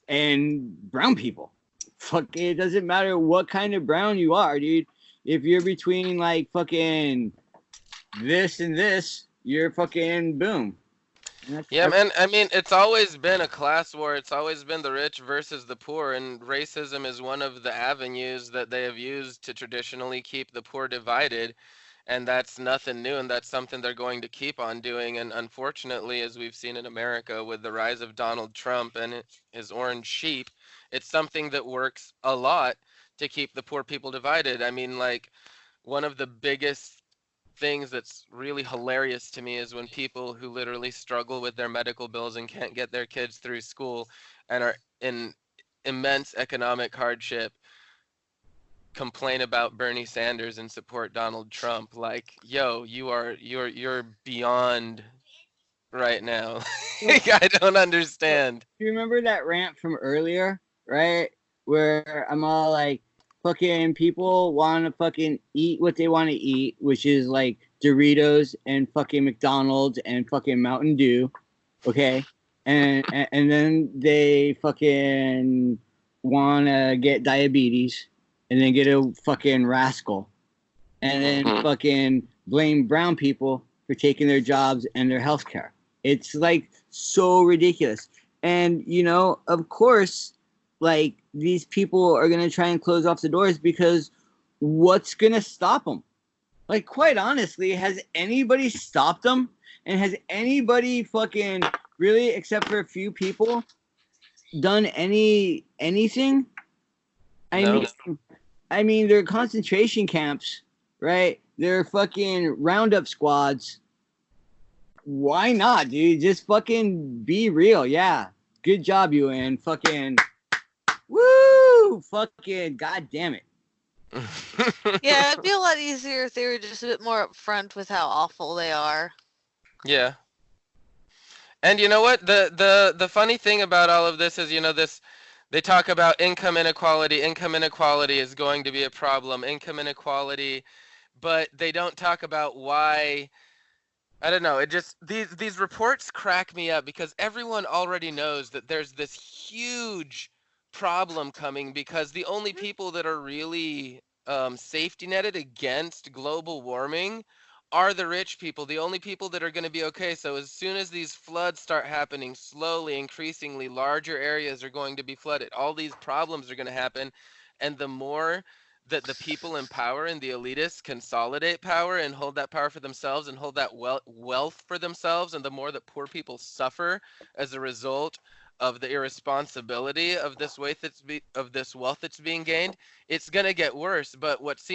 and brown people. Fuck, it doesn't matter what kind of brown you are, dude. If you're between like fucking this and this, you're fucking boom. Yeah, man. I mean, it's always been a class war. It's always been the rich versus the poor, and racism is one of the avenues that they have used to traditionally keep the poor divided. And that's nothing new, and that's something they're going to keep on doing. And unfortunately, as we've seen in America with the rise of Donald Trump and his orange sheep, it's something that works a lot to keep the poor people divided. I mean, like, one of the biggest things that's really hilarious to me is when people who literally struggle with their medical bills and can't get their kids through school and are in immense economic hardship complain about Bernie Sanders and support Donald Trump. Like, yo, you're beyond right now. Like, I don't understand. Do you remember that rant from earlier, right? Where I'm all like, fucking people want to fucking eat what they want to eat, which is like Doritos and fucking McDonald's and fucking Mountain Dew, okay? And then they fucking wanna get diabetes and then get a fucking rascal and then fucking blame brown people for taking their jobs and their health care. It's like so ridiculous. And you know, of course, like these people are gonna try and close off the doors because what's gonna stop them? Like, quite honestly, has anybody stopped them? And has anybody fucking really, except for a few people, done anything? No. I mean, they're concentration camps, right? They're fucking roundup squads. Why not, dude? Just fucking be real. Yeah. Good job, UN. Fucking woo! Fucking god damn it. Yeah, it'd be a lot easier if they were just a bit more upfront with how awful they are. Yeah. And you know what? The funny thing about all of this is, you know, this they talk about income inequality. Income inequality is going to be a problem. Income inequality, but they don't talk about why. I don't know. It just these reports crack me up because everyone already knows that there's this huge problem coming because the only people that are really safety netted against global warming are the rich people, the only people that are going to be okay. So as soon as these floods start happening slowly, increasingly larger areas are going to be flooded. All these problems are going to happen. And the more that the people in power and the elitists consolidate power and hold that power for themselves and hold that wealth for themselves, and the more that poor people suffer as a result of the irresponsibility of this wealth that's being gained, it's going to get worse. But what's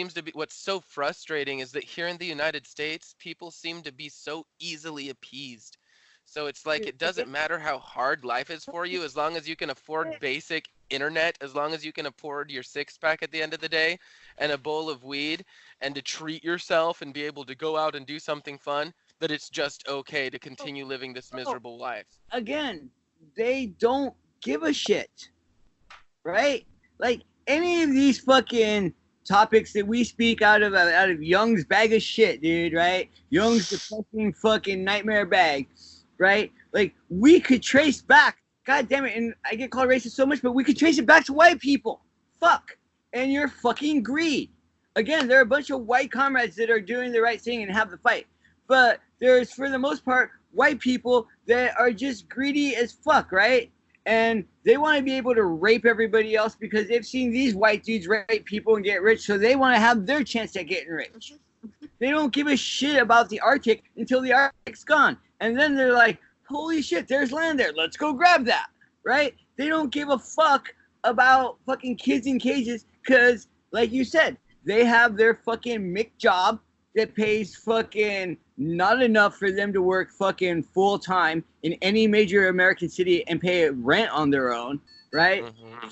so frustrating is that here in the United States, people seem to be so easily appeased. So it's like it doesn't matter how hard life is for you, as long as you can afford basic internet, as long as you can afford your six pack at the end of the day and a bowl of weed and to treat yourself and be able to go out and do something fun, that it's just okay to continue living this miserable life. Again, they don't give a shit, right? Like any of these fucking topics that we speak out of Young's bag of shit, dude, right? Young's the fucking nightmare bag, right? Like we could trace back, god damn it, and I get called racist so much, but we could trace it back to white people. Fuck. And your fucking greed. Again, there are a bunch of white comrades that are doing the right thing and have the fight. But there's, for the most part, white people that are just greedy as fuck, right? And they want to be able to rape everybody else because they've seen these white dudes rape people and get rich, so they want to have their chance at getting rich. They don't give a shit about the Arctic until the Arctic's gone. And then they're like, holy shit, there's land there. Let's go grab that, right? They don't give a fuck about fucking kids in cages because, like you said, they have their fucking Mick job that pays fucking not enough for them to work fucking full time in any major American city and pay rent on their own, right? Mm-hmm.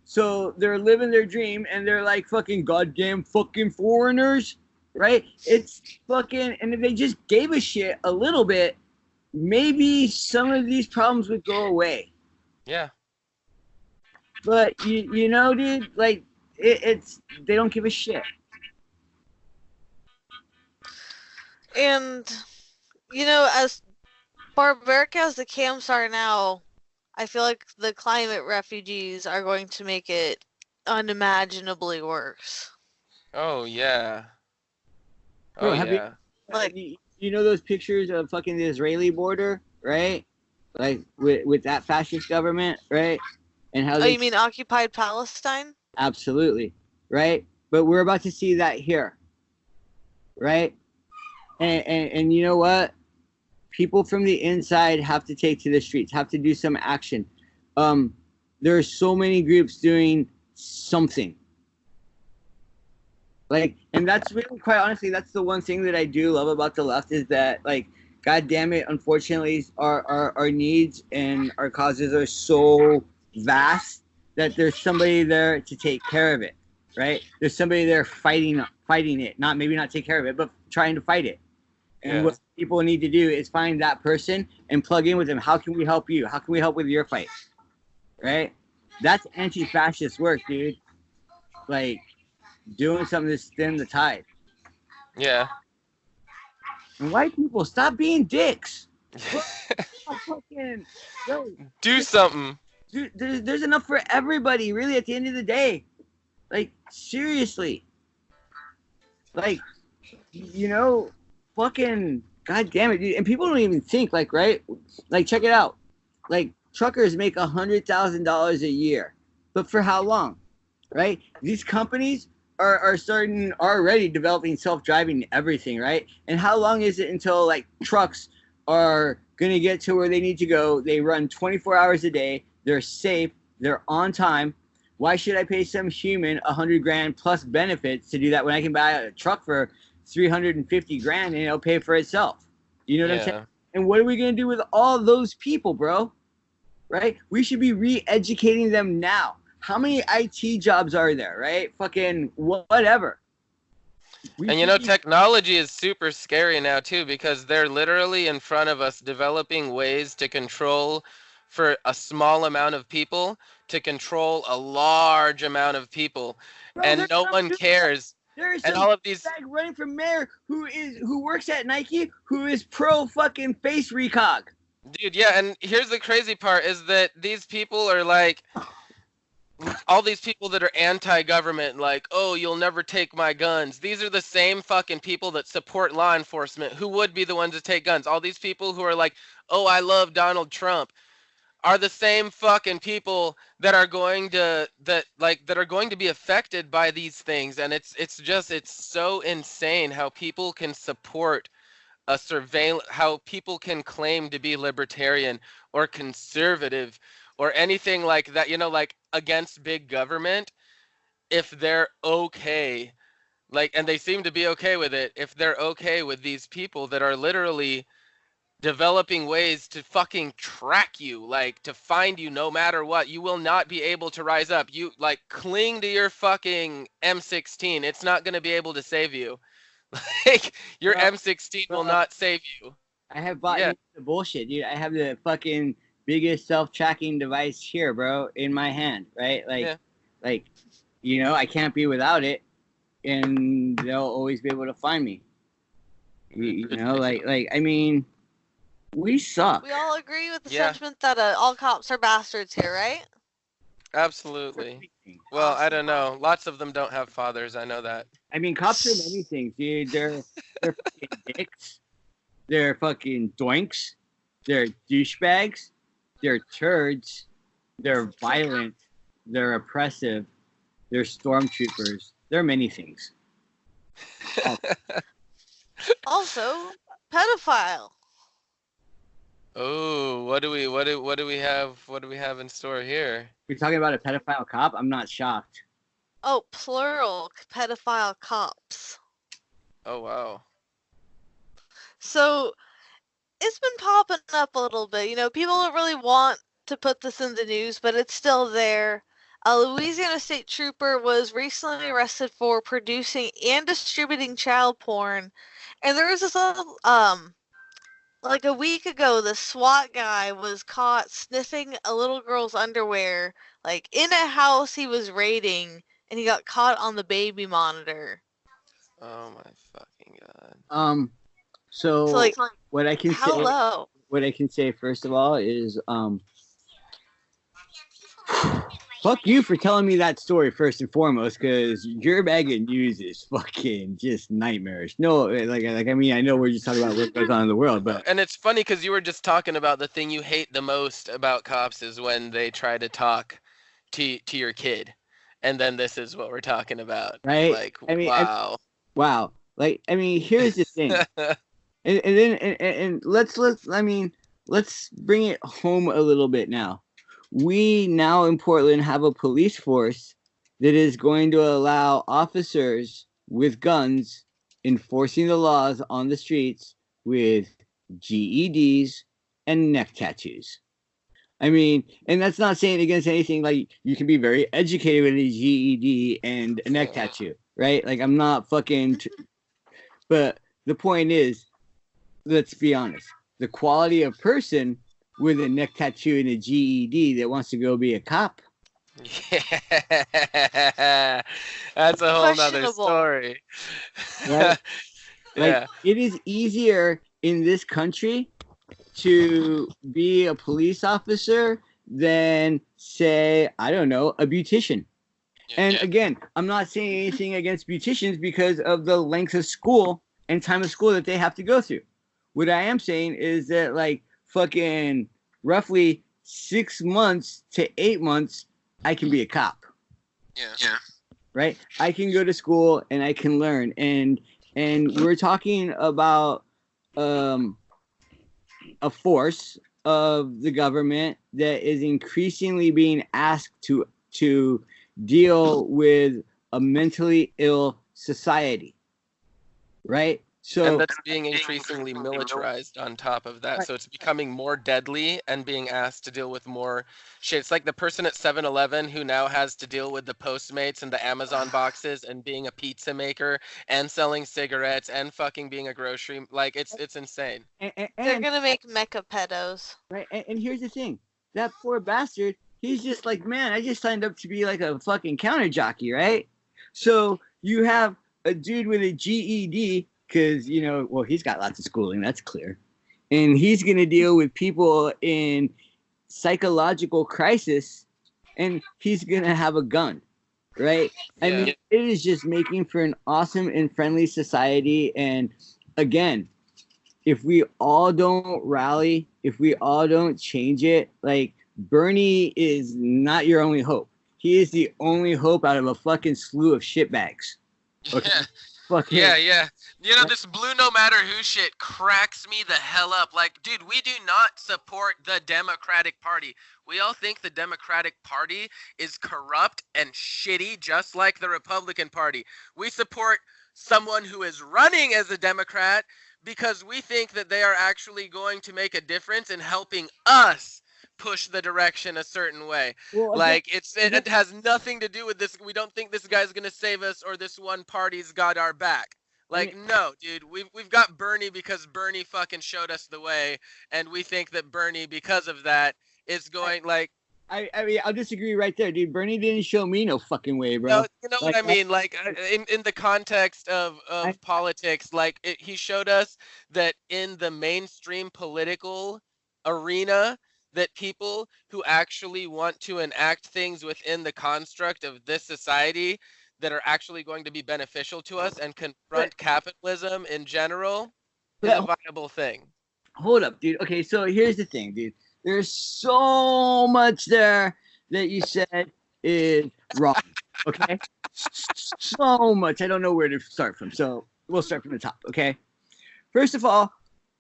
So they're living their dream and they're like fucking goddamn fucking foreigners, right? It's fucking, and if they just gave a shit a little bit, maybe some of these problems would go away. Yeah. But you know, dude, like it's they don't give a shit. And, you know, as barbaric as the camps are now, I feel like the climate refugees are going to make it unimaginably worse. Oh yeah. Bro, Oh have you- yeah. Like, you know those pictures of fucking the Israeli border, right? Like with that fascist government, right? And how oh, they you mean occupied Palestine? absolutely, right? But we're about to see that here, right? And you know what? People from the inside have to take to the streets, have to do some action. There are so many groups doing something. Like, and that's really, quite honestly, that's the one thing that I do love about the left is that, like, god damn it, unfortunately, our needs and our causes are so vast that there's somebody there to take care of it, right? There's somebody there fighting it, maybe not take care of it, but trying to fight it. And what people need to do is find that person and plug in with them. How can we help you? How can we help with your fight? Right? That's anti-fascist work, dude. Like, doing something to stem the tide. Yeah. And white people, stop being dicks. Fucking, yo, Do something. dude, there's enough for everybody, really, at the end of the day. Like, seriously. Like, fucking, god damn it, dude. And people don't even think, like, right? Like, check it out. Like, truckers make $100,000 a year. But for how long? Right? These companies are starting already developing self-driving everything, right? And how long is it until like trucks are gonna get to where they need to go? They run 24 hours a day, they're safe, they're on time. Why should I pay some human 100 grand plus benefits to do that when I can buy a truck for 350 grand and it'll pay for itself? You know what I'm saying? And what are we gonna do with all those people, bro? Right? We should be re-educating them now. How many IT jobs are there, right? Fucking whatever. And technology is super scary now too, because they're literally in front of us developing ways to control for a small amount of people to control a large amount of people. Bro, and no one cares. There is And some all of these bag running for mayor who works at Nike who is pro fucking face recog. Dude, yeah, and here's the crazy part is that these people are like all these people that are anti-government, like, oh, you'll never take my guns. These are the same fucking people that support law enforcement, who would be the ones to take guns. All these people who are like, oh, I love Donald Trump, are the same fucking people that are going to be affected by these things. And it's so insane how people can support a surveillance, how people can claim to be libertarian or conservative or anything like that, like against big government, if they're okay, like, and they seem to be okay with it, if they're okay with these people that are literally developing ways to fucking track you, like to find you no matter what. You will not be able to rise up. You like cling to your fucking M16. It's not going to be able to save you. Like your M16 will not save you. I have bought into the bullshit, dude. I have the fucking biggest self-tracking device here, bro, in my hand, right? Like, I can't be without it, and they'll always be able to find me. I mean, we suck. We all agree with the sentiment that all cops are bastards here, right? Absolutely. Well, I don't know. Lots of them don't have fathers. I know that. I mean, cops are many things, dude. They're fucking dicks. They're fucking doinks. They're douchebags. They're turds. They're violent. They're oppressive. They're stormtroopers. They're many things. Also, pedophile. Oh, what do we have in store here? We're talking about a pedophile cop? I'm not shocked. Oh, plural pedophile cops. Oh, wow. So, it's been popping up a little bit. People don't really want to put this in the news, but it's still there. A Louisiana state trooper was recently arrested for producing and distributing child porn. And there was this little, like a week ago, the SWAT guy was caught sniffing a little girl's underwear, like in a house he was raiding, and he got caught on the baby monitor. Oh my fucking god. So like, what I can say first of all is fuck you for telling me that story first and foremost, because your bag of news is fucking just nightmarish. No, I mean, I know we're just talking about what goes on in the world, but and it's funny because you were just talking about the thing you hate the most about cops is when they try to talk to your kid, and then this is what we're talking about, right? Like, I mean, wow. Like, I mean, here's the thing, and let's bring it home a little bit now. We now in Portland have a police force that is going to allow officers with guns enforcing the laws on the streets with GEDs and neck tattoos. I mean, and that's not saying against anything. Like, you can be very educated with a GED and a neck tattoo, right? Like, I'm not fucking... But the point is, let's be honest. The quality of person with a neck tattoo and a GED that wants to go be a cop. Yeah, that's a whole nother story. Right? Like Yeah. it is easier in this country to be a police officer than say, I don't know, a beautician. Yeah. And again, I'm not saying anything against beauticians because of the length of school and time of school that they have to go through. What I am saying is that like fucking roughly 6 months to 8 months, I can be a cop, Yeah. right? I can go to school and I can learn. And we're talking about um, a force of the government that is increasingly being asked to deal with a mentally ill society, right? And So that's being increasingly militarized on top of that. right, So it's becoming more deadly and being asked to deal with more shit. It's like the person at 7-Eleven who now has to deal with the Postmates and the Amazon boxes and being a pizza maker and selling cigarettes and fucking being a grocery. Like it's insane. and, and, They're and gonna make mecha pedos. right, and here's the thing: that poor bastard, he's just like, man, I just signed up to be like a fucking counter jockey, right? So you have a dude with a GED, because well, he's got lots of schooling, that's clear, and he's gonna deal with people in psychological crisis, and he's gonna have a gun, right? I Yeah. mean, it is just making for an awesome and friendly society. And again, if we all don't rally, if we all don't change it, like Bernie is not your only hope. He is the only hope out of a fucking slew of shitbags. Okay, Yeah. fucking Yeah, yeah. You know, this blue no matter who shit cracks me the hell up. Like, dude, we do not support the Democratic Party. We all think the Democratic Party is corrupt and shitty, just like the Republican Party. We support someone who is running as a Democrat because we think that they are actually going to make a difference in helping us push the direction a certain way. well again, Like it has nothing to do with this. We don't think this guy's gonna save us or this one party's got our back. and Like no, dude, we've got Bernie because Bernie fucking showed us the way, and we think that Bernie, because of that, is going like I mean, I'll disagree right there, dude. Bernie didn't show me no fucking way, bro. no, you know what Like I mean. Like in the context of I, politics, like he showed us that in the mainstream political arena, that people who actually want to enact things within the construct of this society that are actually going to be beneficial to us and but confront capitalism in general is a but viable thing. hold up, dude. Okay, so here's the thing, dude. There's so much there that you said is wrong. Okay, so much. I don't know where to start from. So we'll start from the top. Okay. First of all,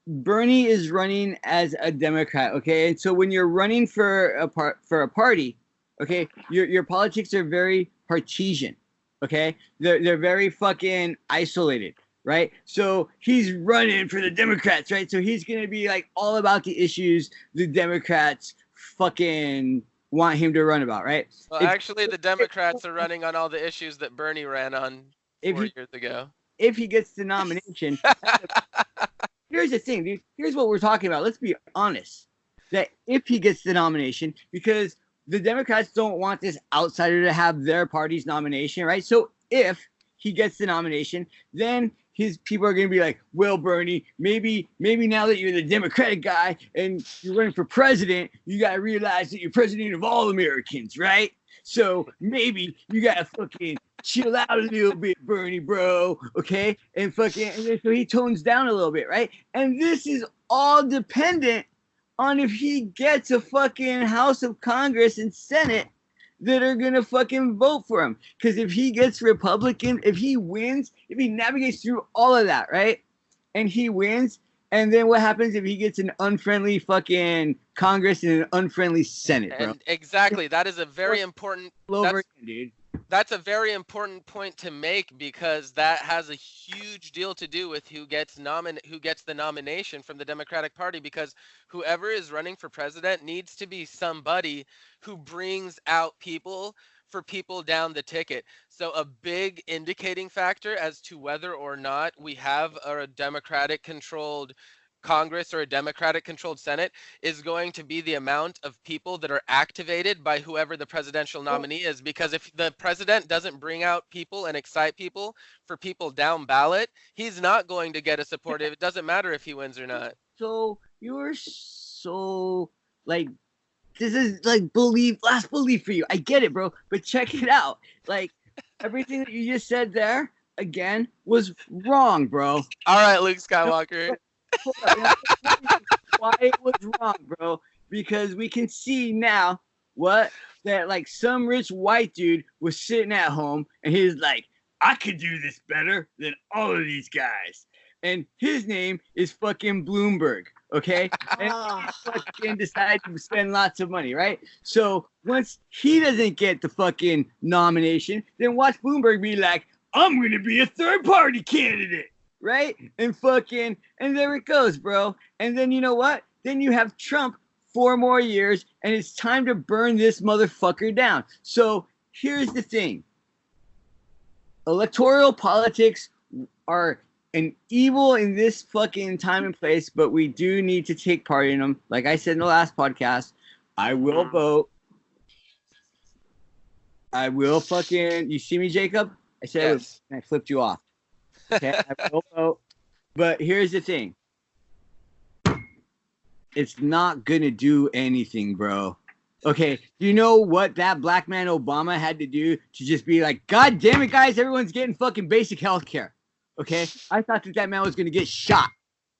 Bernie is running as a Democrat. Okay, and so when you're running for a party, okay, your politics are very partisan. Okay, they're very fucking isolated, right? So he's running for the Democrats, right? So he's gonna be like all about the issues the Democrats fucking want him to run about, right? Well, If actually, the Democrats are running on all the issues that Bernie ran on if 4 years ago. if he gets the nomination, here's the thing, dude. Here's what we're talking about. Let's be honest. That if he gets the nomination, because the Democrats don't want this outsider to have their party's nomination, right? So if he gets the nomination, then his people are going to be like, well, Bernie, maybe now that you're the Democratic guy and you're running for president, you got to realize that you're president of all Americans, right? So maybe you got to fucking chill out a little bit, Bernie, bro. Okay. And fucking, and then so he tones down a little bit, right? And this is all dependent on if he gets a fucking House of Congress and Senate that are gonna fucking vote for him. Because if he gets Republican, if he wins, if he navigates through all of that, right? And he wins, and then what happens if he gets an unfriendly fucking Congress and an unfriendly Senate, bro? And exactly, that is a very important. All over That's again, dude. that's a very important point to make because that has a huge deal to do with who gets the nomination from the Democratic Party, because whoever is running for president needs to be somebody who brings out people for people down the ticket. So a big indicating factor as to whether or not we have a Democratic controlled Congress or a Democratic controlled Senate is going to be the amount of people that are activated by whoever the presidential nominee is. Because if the president doesn't bring out people and excite people for people down ballot, he's not going to get a support. It doesn't matter if he wins or not. So you're so like, this is like last belief for you. I get it, bro. But check it out. Like everything that you just said there again was wrong, bro. All right, Luke Skywalker. Why it was wrong, bro? Because we can see now that like some rich white dude was sitting at home and he's like, I could do this better than all of these guys. And his name is fucking Bloomberg, okay? And he fucking decided to spend lots of money, right? So once he doesn't get the fucking nomination, then watch Bloomberg be like, I'm gonna be a third-party candidate, right? And there it goes, bro. And then you know what? Then you have Trump 4 more years, and it's time to burn this motherfucker down. So here's the thing. Electoral politics are an evil in this fucking time and place, but we do need to take part in them. Like I said in the last podcast, I will vote. I will fucking, you see me, Jacob? I said Yes. I flipped you off. Okay, I will vote. But here's the thing. It's not gonna do anything, bro. Okay, you know what that black man Obama had to do to just be like, God damn it, guys, everyone's getting fucking basic health care. Okay, I thought that man was gonna get shot.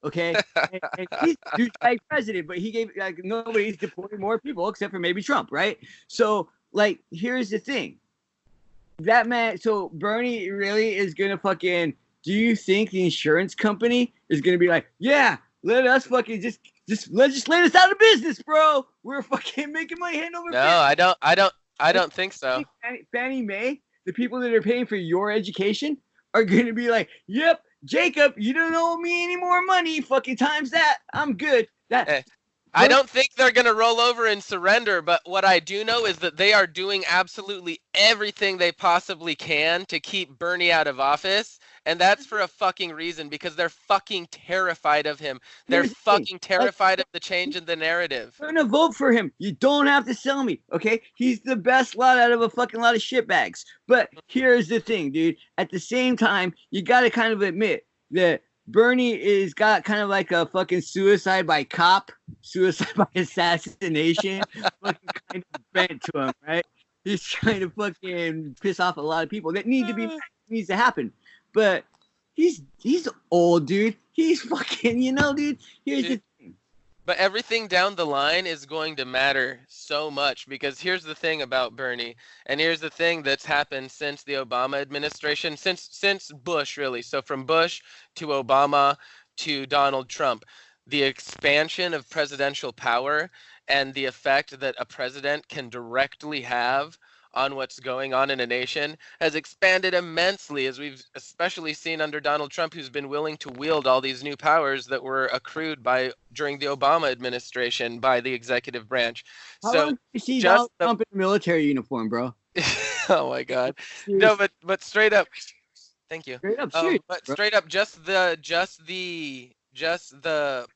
Okay, and he's a douchebag president, but he gave like nobody's deporting more people except for maybe Trump, right? So like, here's the thing. That man, so Bernie really is gonna fucking. Do you think the insurance company is gonna be like, yeah, let us fucking just legislate us out of business, bro? We're fucking making money hand over fist. No, I don't think so. Fannie Mae, the people that are paying for your education, are gonna be like, yep, Jacob, you don't owe me any more money. Fucking times that. I'm good. I don't think they're going to roll over and surrender, but what I do know is that they are doing absolutely everything they possibly can to keep Bernie out of office, and that's for a fucking reason, because they're fucking terrified of him. They're fucking terrified of the change in the narrative. I'm gonna vote for him. You don't have to sell me, okay? He's the best lot out of a fucking lot of shitbags. But here's the thing, dude. At the same time, you gotta kind of admit that Bernie is got kind of like a fucking suicide by cop, suicide by assassination, fucking kind of bent to him, right? He's trying to fucking piss off a lot of people that need to be needs to happen. But he's old, dude. He's fucking, dude. Here's the thing. But everything down the line is going to matter so much, because here's the thing about Bernie, and here's the thing that's happened since the Obama administration, since Bush, really. So from Bush to Obama to Donald Trump, the expansion of presidential power and the effect that a president can directly have on what's going on in a nation has expanded immensely, as we've especially seen under Donald Trump, who's been willing to wield all these new powers that were accrued during the Obama administration by the executive branch. How long did you see Donald Trump in a military uniform, bro? Oh my God. No, but straight up, thank you. Straight up, but straight up, just the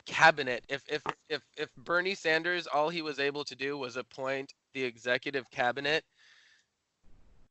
cabinet. If Bernie Sanders, all he was able to do was appoint the executive cabinet,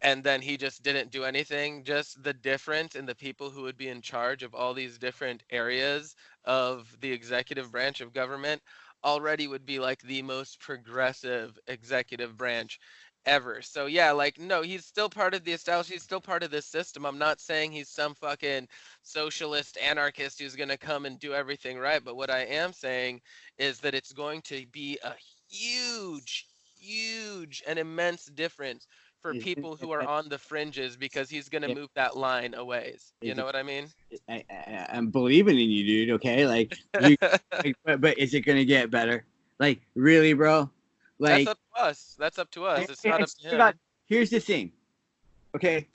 and then he just didn't do anything, just the difference in the people who would be in charge of all these different areas of the executive branch of government already would be like the most progressive executive branch ever. So yeah, like, no, he's still part of the establishment, he's still part of this system. I'm not saying he's some fucking socialist anarchist who's going to come and do everything right, but what I am saying is that it's going to be a huge and immense difference for people who are on the fringes, because he's going to move that line a ways. You know what I mean? I'm believing in you, dude. Okay, like, but is it going to get better? Like, really, bro? Like, that's up to us. It's not up to him. Here's the thing. Okay,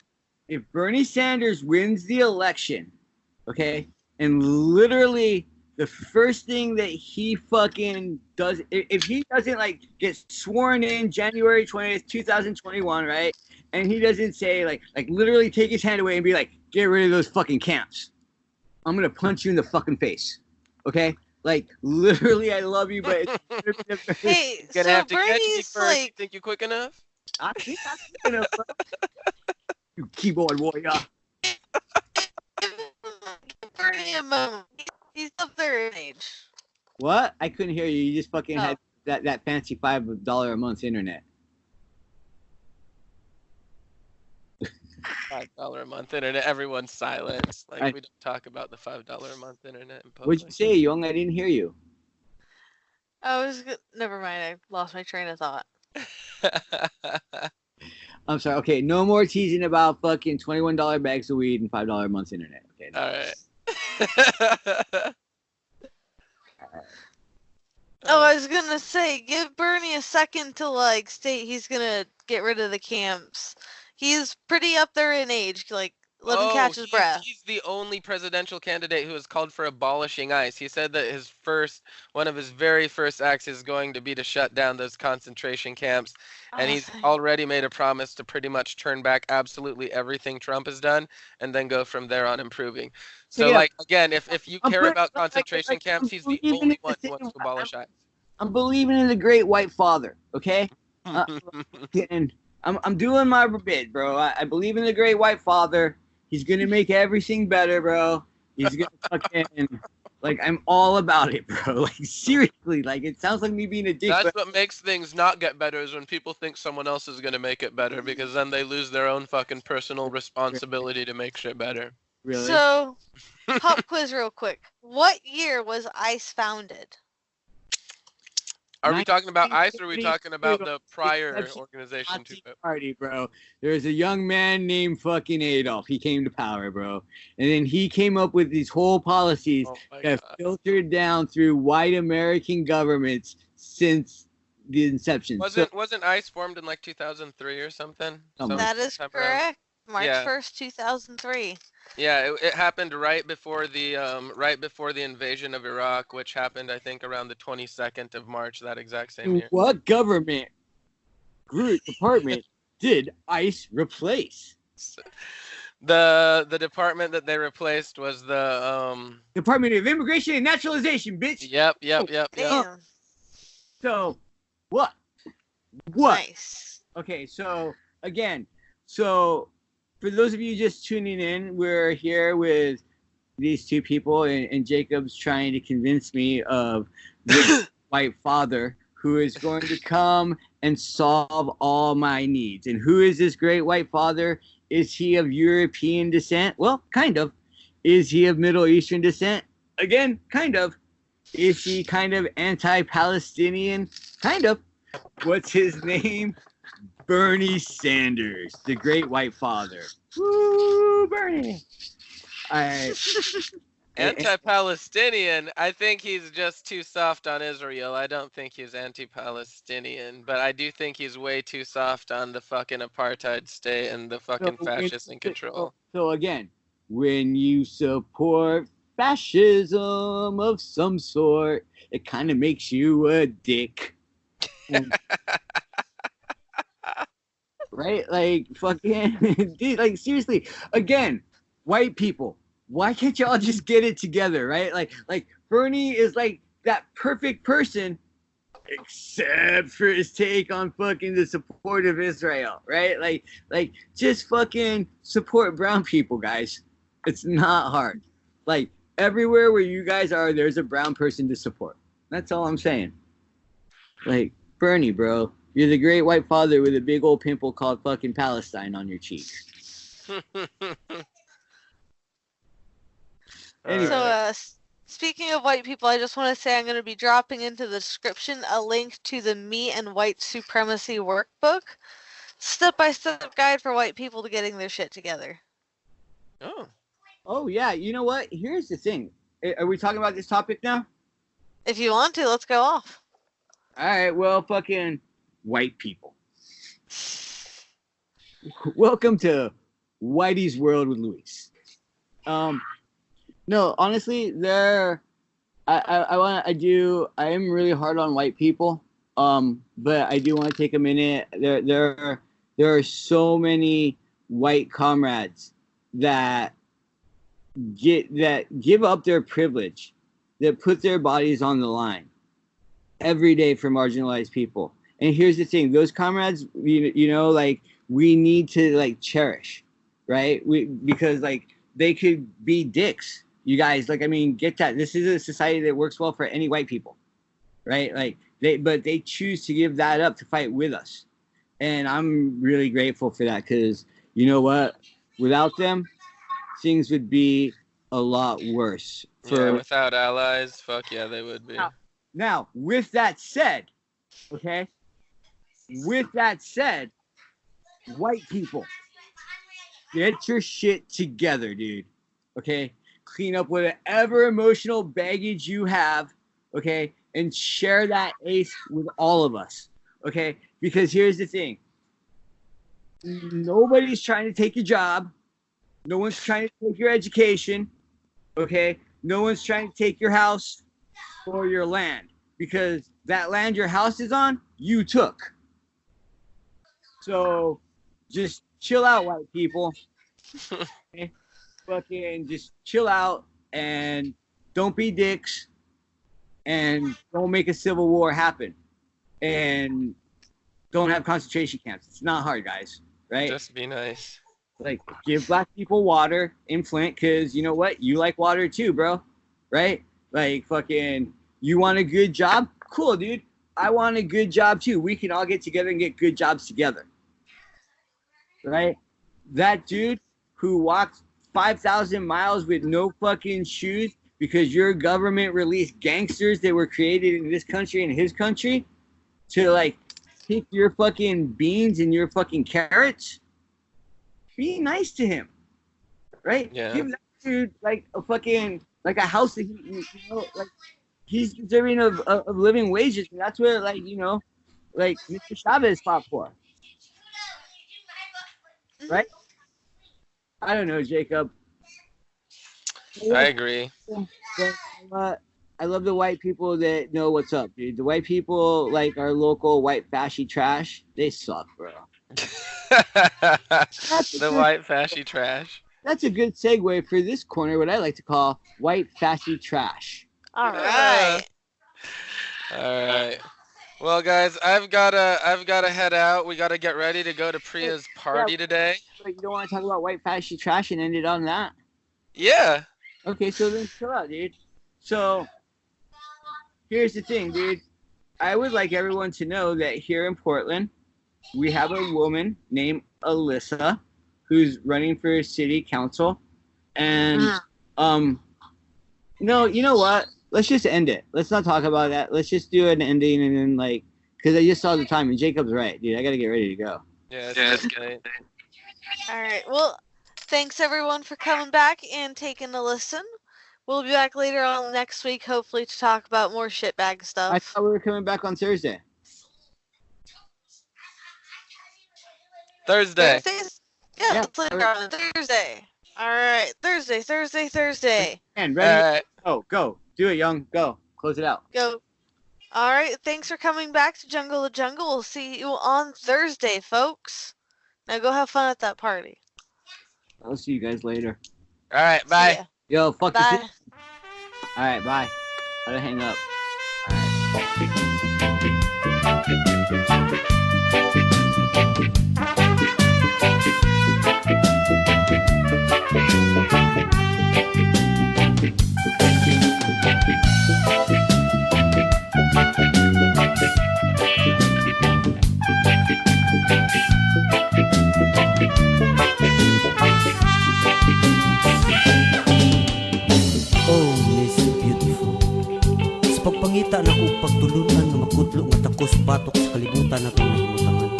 if Bernie Sanders wins the election, okay, and literally the first thing that he fucking does, if he doesn't like get sworn in January 20th, 2021, right? And he doesn't say like literally take his hand away and be like, get rid of those fucking camps. I'm gonna punch you in the fucking face. Okay? Like literally, I love you, but it's Hey, You're gonna so have to catch me Bernie's first. You like, think you're quick enough? I think I'm gonna you keyboard warrior. give Bernie a moment. He's up there in age. What? I couldn't hear you. You just fucking Oh. had that fancy $5 a month internet. $5 a month internet. Everyone's silent. Like we don't talk about the $5 a month internet in public. What'd you say, Young? I didn't hear you. Never mind. I lost my train of thought. I'm sorry. Okay, no more teasing about fucking $21 bags of weed and $5 a month internet. Okay. All right. Oh, I was gonna say, give Bernie a second to like state he's gonna get rid of the camps. He's pretty up there in age. Like, let him catch his breath. He's the only presidential candidate who has called for abolishing ICE. He said that one of his very first acts is going to be to shut down those concentration camps. And he's already made a promise to pretty much turn back absolutely everything Trump has done and then go from there on improving. So, Yeah. like, again, if you care about concentration camps, he's the only one who wants to abolish ICE. I'm believing in the great white father, okay? And I'm doing my bit, bro. I believe in the great white father. He's gonna make everything better, bro. He's gonna fucking like I'm all about it, bro. Like seriously, like it sounds like me being a dick. That's what makes things not get better is when people think someone else is gonna make it better because then they lose their own fucking personal responsibility to make shit better. Really? So, pop quiz real quick. What year was ICE founded? Are we talking about ICE or are we talking about the prior organization to it? Party, bro. There's a young man named fucking Adolf. He came to power, bro. And then he came up with these whole policies that filtered down through white American governments since the inception. Wasn't ICE formed in like 2003 or something? That is correct. March 1st, 2003. Yeah, it happened right before the invasion of Iraq, which happened I think around the 22nd of March that exact same year. What government department did ICE replace? The department that they replaced was the Department of Immigration and Naturalization, bitch. Yep. Damn. So what? Nice. Okay, so again, for those of you just tuning in, we're here with these two people, and Jacob's trying to convince me of the white father who is going to come and solve all my needs. And who is this great white father? Is he of European descent? Well, kind of. Is he of Middle Eastern descent? Again, kind of. Is he kind of anti-Palestinian? Kind of. What's his name? Bernie Sanders, the great white father. Woo, Bernie. All right. Anti-Palestinian. I think he's just too soft on Israel. I don't think he's anti-Palestinian, but I do think he's way too soft on the fucking apartheid state and the fucking fascists in control. So again, when you support fascism of some sort, it kind of makes you a dick. Right? Like, fucking, dude, like, seriously, again, white people, why can't y'all just get it together, right? Like Bernie is like that perfect person, except for his take on fucking the support of Israel, right? Like, just fucking support brown people, guys. It's not hard. Like, everywhere where you guys are, there's a brown person to support. That's all I'm saying. Like, Bernie, bro. You're the great white father with a big old pimple called fucking Palestine on your cheek. Anyway. So, speaking of white people, I just want to say I'm going to be dropping into the description a link to the Me and White Supremacy workbook. Step-by-step guide for white people to getting their shit together. Oh, yeah. You know what? Here's the thing. Are we talking about this topic now? If you want to, let's go off. All right. Well, fucking white people. Welcome to Whitey's World with Luis. No, honestly, I am really hard on white people. But I do want to take a minute. There are so many white comrades that give up their privilege, that put their bodies on the line every day for marginalized people. And here's the thing, those comrades, you know, like, we need to like cherish, right? Because like they could be dicks, you guys. Like, I mean, get that. This is a society that works well for any white people, right? Like but they choose to give that up to fight with us. And I'm really grateful for that, because you know what? Without them, things would be a lot worse. Without allies, fuck yeah, they would be. Now, with that said, okay? With that said, white people, get your shit together, dude. Okay? Clean up whatever emotional baggage you have, okay? And share that ace with all of us, okay? Because here's the thing. Nobody's trying to take your job. No one's trying to take your education, okay? No one's trying to take your house or your land, because that land your house is on, you took. So just chill out, white people. Okay? Fucking just chill out and don't be dicks and don't make a civil war happen. And don't have concentration camps. It's not hard, guys, right? Just be nice. Like, give black people water in Flint, because you know what? You like water too, bro. Right? Like, fucking, you want a good job? Cool, dude. I want a good job too. We can all get together and get good jobs together. Right? That dude who walked 5,000 miles with no fucking shoes because your government released gangsters that were created in this country and his country to like pick your fucking beans and your fucking carrots. Be nice to him, right? Yeah. Give that dude like a fucking, like a house that he, you know, like he's deserving of living wages, and that's what, like, you know, like Mr. Chavez fought for, right? I don't know, Jacob. I agree. But, I love the white people that know what's up, dude. The white people, like our local white fashy trash, they suck, bro. The white fashy trash. That's a good segue for this corner, what I like to call white fashy trash. All right. All right. Well, guys, I've gotta head out. We gotta get ready to go to Priya's party today. But you don't want to talk about white fashy trash and end it on that? Yeah. Okay, so then chill out, dude. So here's the thing, dude. I would like everyone to know that here in Portland, we have a woman named Alyssa who's running for city council. And no, you know what? Let's just end it. Let's not talk about that. Let's just do an ending, and then, like, because I just saw the time and Jacob's right, dude. I gotta get ready to go. Yeah, it's good. All right. Well, thanks everyone for coming back and taking a listen. We'll be back later on next week, hopefully, to talk about more shitbag stuff. I thought we were coming back on Thursday. Thursday. Thursdays? Yeah, let's later on Thursday. All right. Thursday. And ready? Go. Do it, young. Go. Close it out. Go. All right. Thanks for coming back to Jungle to Jungle. We'll see you on Thursday, folks. Now go have fun at that party. I'll see you guys later. All right. Bye. Yo, fuck Bye. this. All right, bye. Gotta hang up. Oh, Miss Beautiful. Sa pagpangita na kong pagtulunan na makudlo nga takos batok sa kalibutan na itong nahimutangan.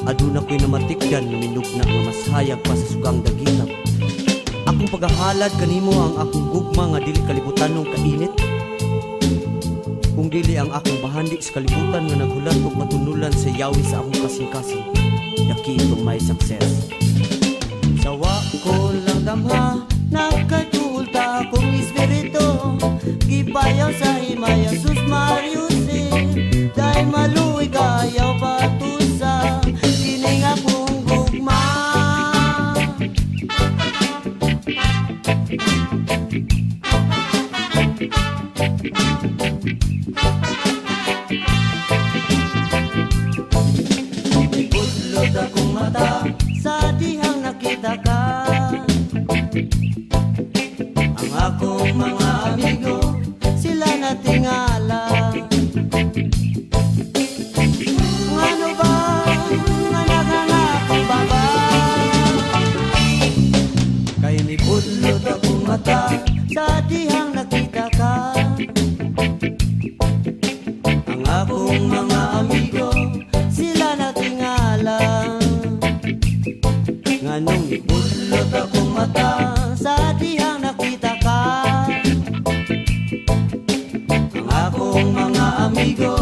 Aduna ko'y namatikdan na minugna nga mas hayag pa sa sugang dagitap. Akong paghahalad kanimo ang akong gugma nga dili kalibutan nung kainit. Kung dili ang akong bahandi sa kalibutan nga naghulat og matunulan sa yawi sa akong kasing-kasing. Daki itong may success. Sawa ko lang damha, nagkatulta akong espiritu. Gipayaw sa himaya, sus Mariusin. Dahil maluwi kayaw patusa, kining akong gugma. nakita ka. Ang akong mga amigo, sila natingala. Ano ba nga nakangakong baba? Kaya may budlot akong mata sa dihang nakita ka. Ang akong mga amigo, sila natingala. Nganong ibudlot akong mata sa dihang nakita ka. Ang akong mga amigo,